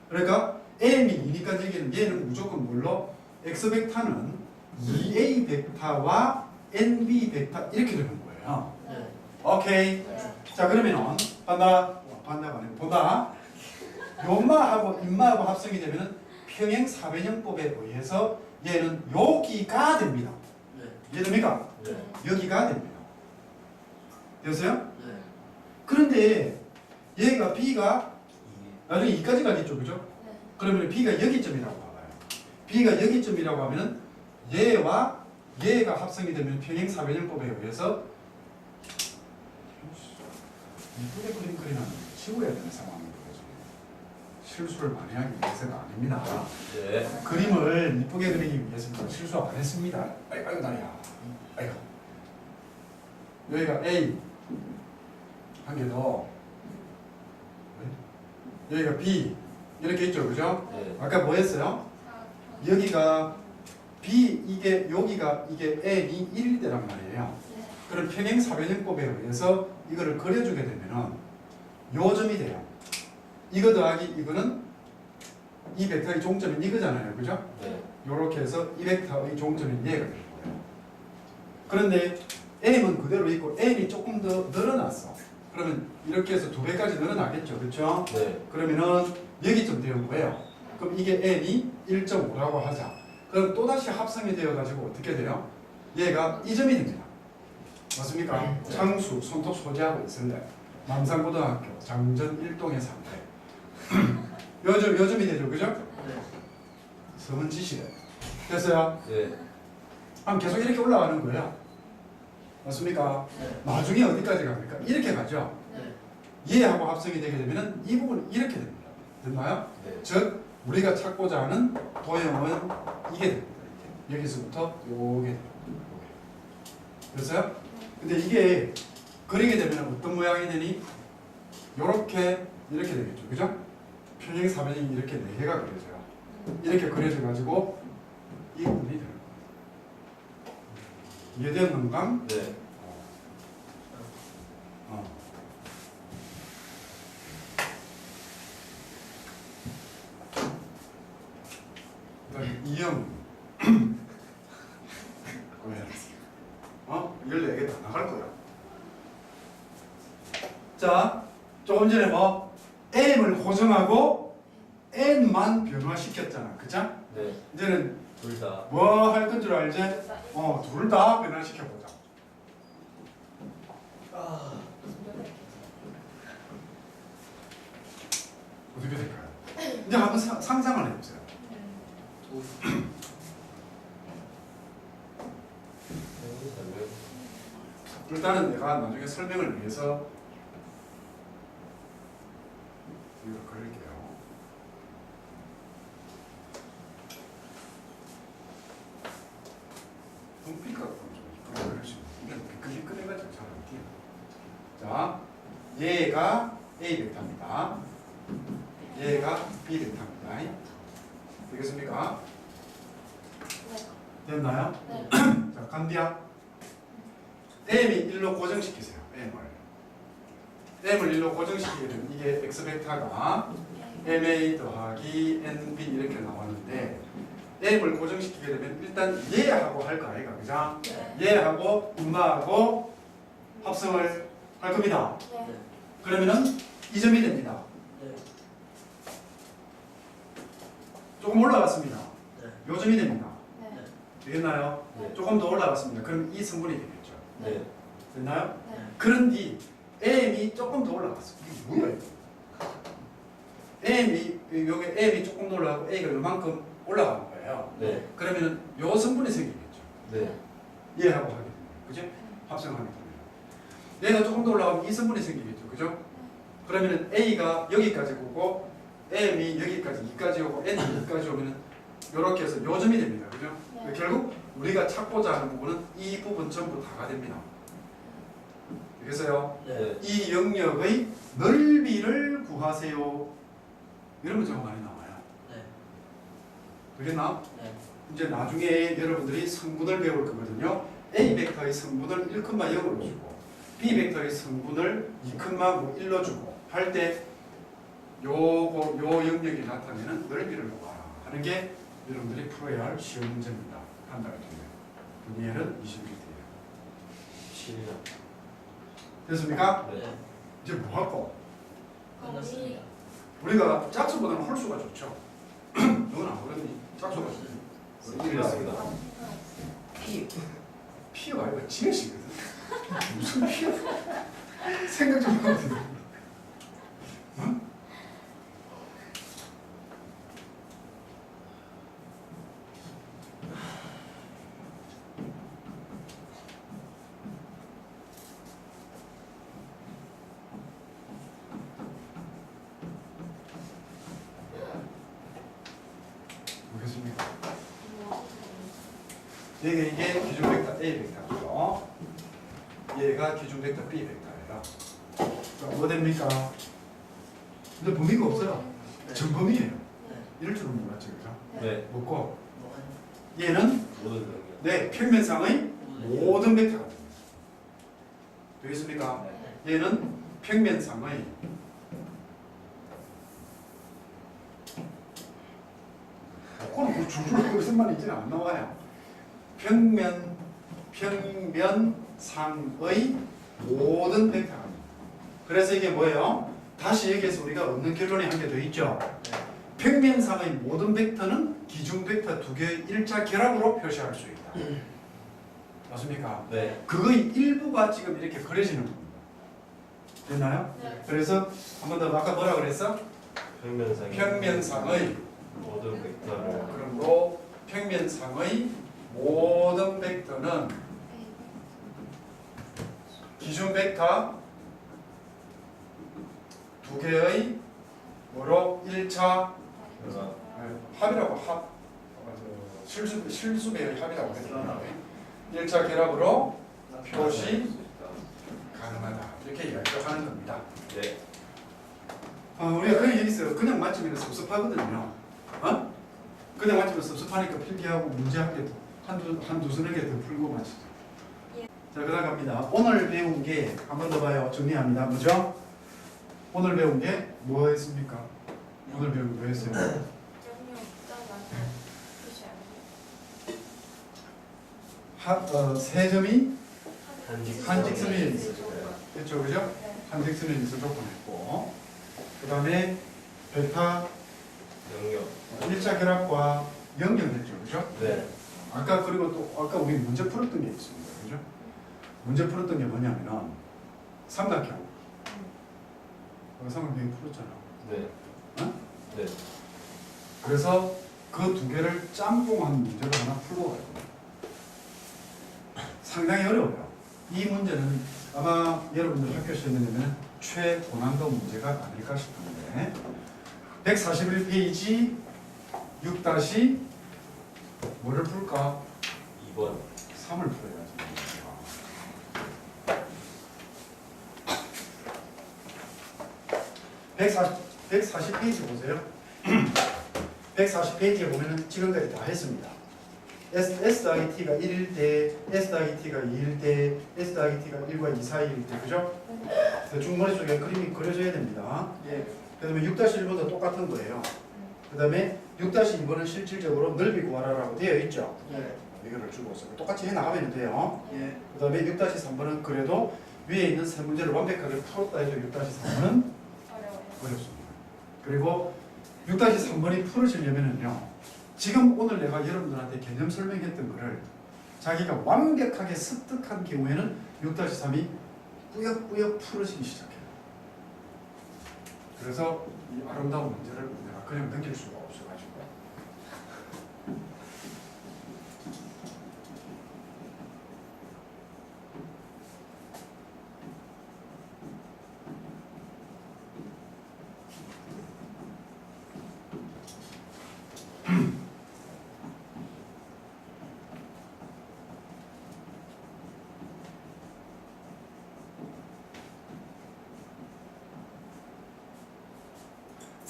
그러니까 M이 2니까 여기는 얘는 무조건 뭘로? X 벡터는 2A 벡터와 NB 벡터 이렇게 되는 거예요. 오케이. 자 그러면은 본다. 요마하고 인마하고 합성이 되면은 평행 사변형법에 의해서 얘는 여기가 됩니다. 이해됩니까? 네. 여기가 됩니다. 되세요? 그런데 얘가 B가 나중에 2까지 가겠죠, 그죠? 그러면 B가 여기점이라고 봐봐요. B가 여기점이라고 하면은 얘와 얘가 합성이 되면 평행 사변형법에 의해서 이쁘게 그림 그리는 치워야 되는 상황인 거죠. 실수를 많이 하기 위해서가 아닙니다. 네. 그림을 이쁘게 그리기 위해서는 실수 안 했습니다. 아이고 다리야. 아이고. 여기가 A 한 개 더. 여기가 B 이렇게 있죠, 그죠? 네. 아까 뭐 했어요? 여기가 B 이게 여기가 이게 N이 1일 때란 말이에요. 그럼 평행 사변형법에 의해서 이거를 그려주게 되면은 요 점이 돼요. 이거 더하기 이거는 이 벡터의 종점은 이거잖아요, 그죠? 네. 요렇게 해서 이 벡터의 종점은 얘가 되는 거예요. 그런데 M은 그대로 있고 N이 조금 더 늘어났어. 그러면 이렇게 해서 2배까지 늘어나겠죠, 그렇죠? 네. 그러면은 여기쯤 되는 거예요. 그럼 이게 N이 1.5라고 하자. 그럼 또다시 합성이 되어가지고 어떻게 돼요? 얘가 이 점이 됩니다. 맞습니까? 네. 창수, 손톱 소지하고 있을래. 남산고등학교, 장전 1동의 상태. 요점이 되죠, 그죠? 성은 지시래. 됐어요? 네. 그럼 계속 이렇게 올라가는 거예요. 맞습니까? 나중에 어디까지 갑니까? 이렇게 가죠. 얘하고 합성이 되게 되면은 이 부분은 이렇게 됩니다. 됐나요? 네. 즉 우리가 찾고자 하는 도형은 이게 됩니다. 이렇게. 여기서부터 요게 돼요. 됐어요? 근데 이게 그리게 되면 어떤 모양이 되니? 요렇게 이렇게 되겠죠. 그죠? 평행 사변형이 이렇게 4개가 그려져요. 이렇게 그려져 가지고 이 부분이 되는 거예요. 이해되었는가? 네. 이형 왜? 14개 다 나갈 거야. 자, 조금 전에 뭐 M을 고정하고 N만 변화시켰잖아, 그죠? 네. 이제는 둘 다. 뭐 할 건 줄 알지? 둘 다 변화시켜보자. 어떻게 될까요? 이제 한번 상상을 해보세요. 일단은 내가 나중에 설명을 위해서 이걸 그릴게요. 눈빛 같은 좀 이쁘게 그릴 수 있는 비끈비끈해가지고 잘 안 띄요. 자, 얘가 A 벡터입니다. 얘가 B 벡터입니다. 되겠습니까? 됐나요? 자, 간디야. M이 1로 고정시키세요. M을. m을 1로 고정시키게 되면 이게 x 벡터가 ma 더하기 nb 이렇게 나왔는데 m을 고정시키게 되면 일단 얘하고 할 거 아이가 그죠? 얘하고 분모하고 합성을 할 겁니다. 네. 그러면은 이 점이 됩니다. 네. 조금 올라갔습니다. 네. 요 점이 됩니다. 네. 되겠나요? 네. 조금 더 올라갔습니다. 그럼 이 성분이 되겠죠. 네. 됐나요? 네. 그런 뒤 m이 조금 더 올라갔어. 이게 뭐야 이거? 여기 m이 조금 더 올라가고 a가 요만큼 올라가는 거예요. 네. 그러면은 요 성분이 생기겠죠. 네. 얘하고 하게 됩니다. 그죠? 합성하게 됩니다. 얘가 조금 더 올라가면 이 성분이 생기겠죠. 그죠? 그러면은 a가 여기까지 오고 m이 여기까지 2까지 오고 n이 2까지 오면은 요렇게 해서 요 점이 됩니다. 그죠? 네. 결국 우리가 찾고자 하는 부분은 이 부분 전부 다가 됩니다. 그래서요. 네. 이 영역의 넓이를 구하세요. 이런 문제가 많이 나와요. 네. 되겠나? 네. 이제 나중에 여러분들이 성분을 배울 거거든요. A 벡터의 성분을 1,0로 주고 B 벡터의 성분을 2,1로 주고 할 때 요 영역이 나타내는 넓이를 구하라 하는 게 여러분들이 풀어야 할 쉬운 문제입니다. 한 달 동안. 분위에는 21대예요. 7년. 됐습니까? 네. 이제 뭐 할까? 끝났습니다. 우리가 짝수보다는 홀수가 좋죠. 너는 안 그러니? 짝수가 틀렸습니다. 피어가 아니라 지렛이거든. 무슨 피어? 생각 좀 해보세요. 응? 보겠습니까? 이게 기준 벡터 A 벡터고요. 얘가 기준 벡터 B 벡터예요. 그럼 뭐 됩니까? 근데 범위가 없어요. 네. 전범위예요. 네. 이럴 줄은 몰랐죠, 그죠? 네. 먹고 뭐가 얘는 모든 능력. 네 평면상의 모든 벡터가 됩니다. 되겠습니까? 네. 얘는 평면상의 그건 뭐 줄줄 무슨 말인지는 안 나와요. 평면상의 모든 벡터가 됩니다. 그래서 이게 뭐예요? 다시 여기에서 우리가 얻는 결론이 한 개 더 있죠. 평면상의 모든 벡터는 기준 벡터 두 개의 일자 결합으로 표시할 수 있다. 맞습니까? 네. 그거의 일부가 지금 이렇게 그려지는 겁니다. 됐나요? 네. 그래서 한 번 더 아까 뭐라 그랬어? 평면상의 모든 벡터를 그러므로 평면상의 모든 벡터는 기준 벡터 두 개의 뭐로 1차 합이라고 합 실수배의 합이라고 했잖아요. 1차 결합으로 표시 가능하다 이렇게 이야기를 하는 겁니다. 네. 우리가 그냥 여기서 그냥 맞추면 섭섭하거든요. 어? 그냥 맞추면 섭섭하니까 필기하고 문제 한 개 한두 서너 개 더 풀고 맞추죠. 예. 자, 그다음 갑니다. 오늘 배운 게 한 번 더 봐요. 정리합니다. 뭐죠? 오늘 배운 게 뭐였습니까? 오늘 배운 게 뭐였어요? 점이 없다라는 표시 세 점이 한직선에 있어요. 그렇죠, 그죠? 네. 한직선에 있어 조건했고, 그 다음에 벡터 능력. 1차 결합과 연결했죠, 그죠? 네. 아까 그리고 또 아까 우리 문제 풀었던 게 있습니다, 그죠? 문제 풀었던 게 뭐냐면은 삼각형. 삼각형이 풀었잖아. 네. 어? 네. 그래서 그 두 개를 짬뽕한 문제를 하나 풀고 가요. 상당히 어려워요. 이 문제는 아마 여러분들 학교 시험에는 최고난도 문제가 아닐까 싶은데 141페이지 6 뭐를 풀까? 2번. 3을 풀어야지. 140페이지 보세요. 140페이지에 보면은 지금까지 다 했습니다. SIT가 1일 때, SIT가 2일 때, SIT가 1과 2 사이일 때, 그죠? 대충 머릿속에 그림이 그려져야 됩니다. 예. 그 다음에 6-1번도 똑같은 거예요. 그 다음에 6-2번은 실질적으로 넓이 구하라라고 되어 있죠. 네. 이거를 주고서 똑같이 해나가면 돼요. 예. 그 다음에 6-3번은 그래도 위에 있는 세 문제를 완벽하게 풀었다 해도 6-3번은 어려워요. 어렵습니다. 그리고 6-3번이 풀어지려면은요, 지금 오늘 내가 여러분들한테 개념 설명했던 거를 자기가 완벽하게 습득한 경우에는 6-3이 꾸역꾸역 풀어지기 시작해요. 그래서 이 아름다운 문제를 내가 그냥 넘길 수가 없어가지고.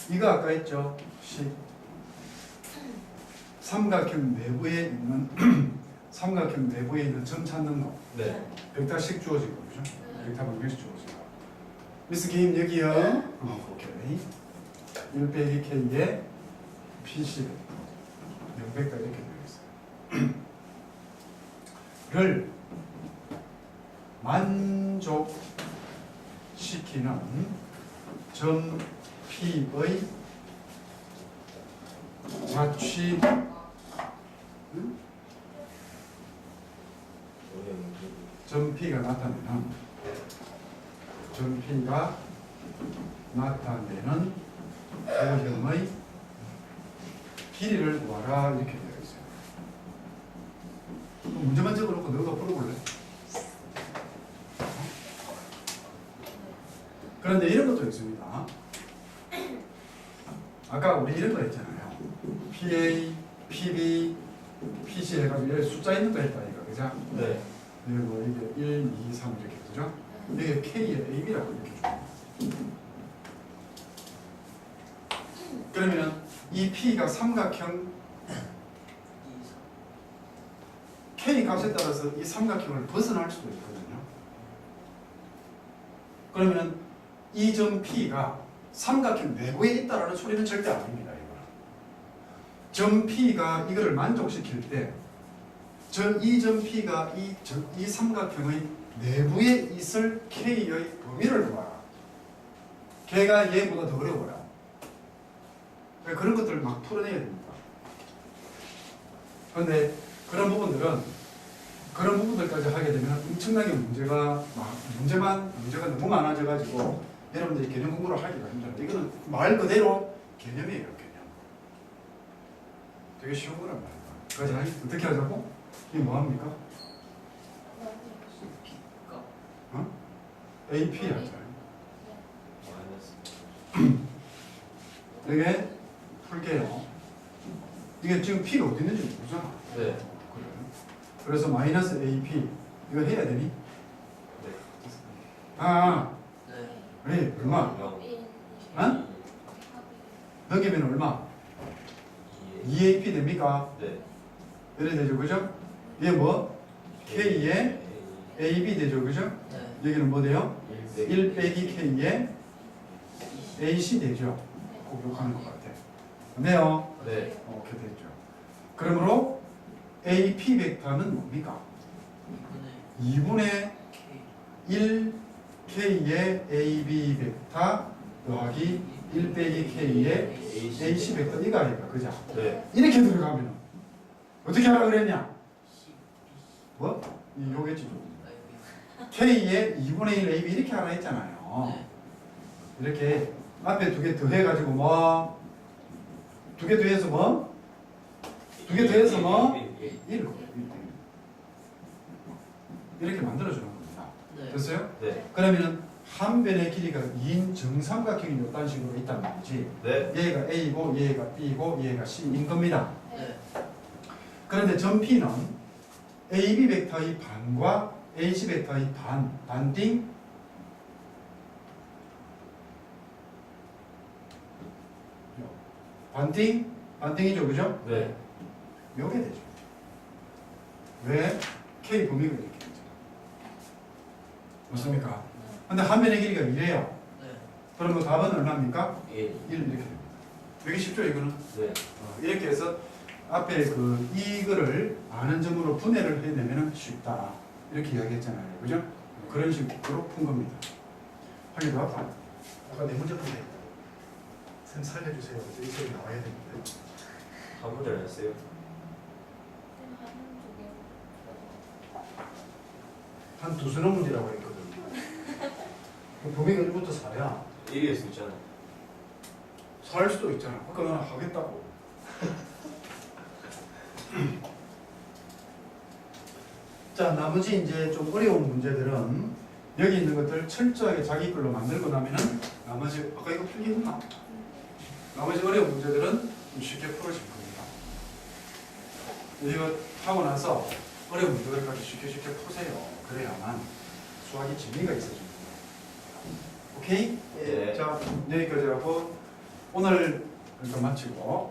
이거 아까 했죠? 삼각형 내부에 있는 삼각형 내부에 있는 점 찾는 거. 네. 벡터식 주어진 거, 그죠? 벡터 방정식 주어진 거. 미스 게임 여기요. 오케이. 1 빼기 K에 PC 명백가 이렇게 되어 있어요. 를 만족시키는 점 P의 자취 점 P가 나타내는 도형의 길이를 구하라 이렇게 되어 있어요. 그럼 문제만 적어놓고 너가 풀어볼래? 그런데 이런 것도 있습니다. 아까 우리 이런 거 했잖아요. PA, PB, PC 해가지고 여기 숫자 있는 거 했다 이거, 그죠? 네. 그리고 이게 1, 2, 3 이렇게 되죠? 이게 K의 AB라고 이렇게 줘요. 그러면 이 P가 삼각형 K 값에 따라서 이 삼각형을 벗어날 수도 있거든요. 그러면 이 점 P가 삼각형 내부에 있다라는 소리는 절대 아닙니다. 이거는. 점 P가 이거를 만족시킬 때 이 점 P가 이 삼각형의 내부에 있을 K의 범위를 구하라. 걔가 얘보다 더 어려워요. 그런 것들을 막 풀어내야 됩니다. 그런데 그런 부분들까지 하게 되면 엄청나게 문제가 너무 많아져가지고 여러분들이 개념 공부를 하기가 힘들어요. 이거는 말 그대로 개념이에요, 개념. 되게 쉬운 거란 말이야. 그래서 어떻게 하자고? 이게 뭐합니까? 어? AP 하자. 마이너스. 이게 풀게요. 이게 지금 P가 어디 있는지 모르잖아. 네. 그래. 그래서 마이너스 AP 이거 해야 되니? 네. 네. 그래 얼마? 0. 어? 넘기면 얼마? 2AP 됩니까? 네. 이래 되죠, 그죠? 이게 뭐? K에 AB 되죠, 그죠? 네. 여기는 뭐 돼요? 1 빼기 K에 이 AC 되죠. 꼭 욕하는 것 같아. 네요. 네. 이렇게 됐죠. 그러므로 AP 벡터는 뭡니까? 2분의 K 1 K의 AB 벡터 더하기 1 빼기 K의 AC 벡터 이거 아닐까, 그죠? 네. 이렇게 들어가면 어떻게 하라 그랬냐? C 뭐? 요겠지 좀. B K의 2분의 1 AB 이렇게 하라 했잖아요. 네. 이렇게 앞에 두 개 더해가지고 뭐? 두 개 더해서 뭐? 두 개 더해서 뭐? 1. 이렇게 만들어주는 겁니다. 네. 됐어요? 네. 그러면은 한 변의 길이가 2인 정삼각형이 이런 식으로 있단 말이지. 네. 얘가 A고 얘가 B고 얘가 C인 겁니다. 네. 그런데 점 P는 AB 벡터의 반과 AC 벡터의 반띵 반띵이죠, 그죠? 네. 요게 되죠. 왜? K 범위가 이렇게 되죠. 맞습니까? 근데 화면의 길이가 2래요. 네. 그러면 답은 얼마입니까? 1. 1 이렇게 돼요. 되게 쉽죠 이거는? 네. 이렇게 해서 앞에 그 이거를 아는 점으로 분해를 해내면 쉽다 이렇게 이야기했잖아요. 그죠? 그런 식으로 푼 겁니다. 하기도 하고 아까 네 문제 푼데 쌤 살려주세요. 이 소리 나와야 되는데 한 문제를 했어요. 하는 쪽에 한 두서너 문제라고 했거든요. 범위가 1부터 4야. 1위일 수 있잖아. 4일 수도 있잖아. 그러니까 나는 하겠다고. 자, 나머지 이제 좀 어려운 문제들은 여기 있는 것들 철저하게 자기 걸로 만들고 나면은 나머지 아까 이거 풀기했나? 나머지 어려운 문제들은 좀 쉽게 풀어질 겁니다. 이거 하고 나서 어려운 문제들까지 쉽게 푸세요. 그래야만 수학이 재미가 있어집니다. 오케이? 네. 자, 여기까지 하고 오늘 그러니까 마치고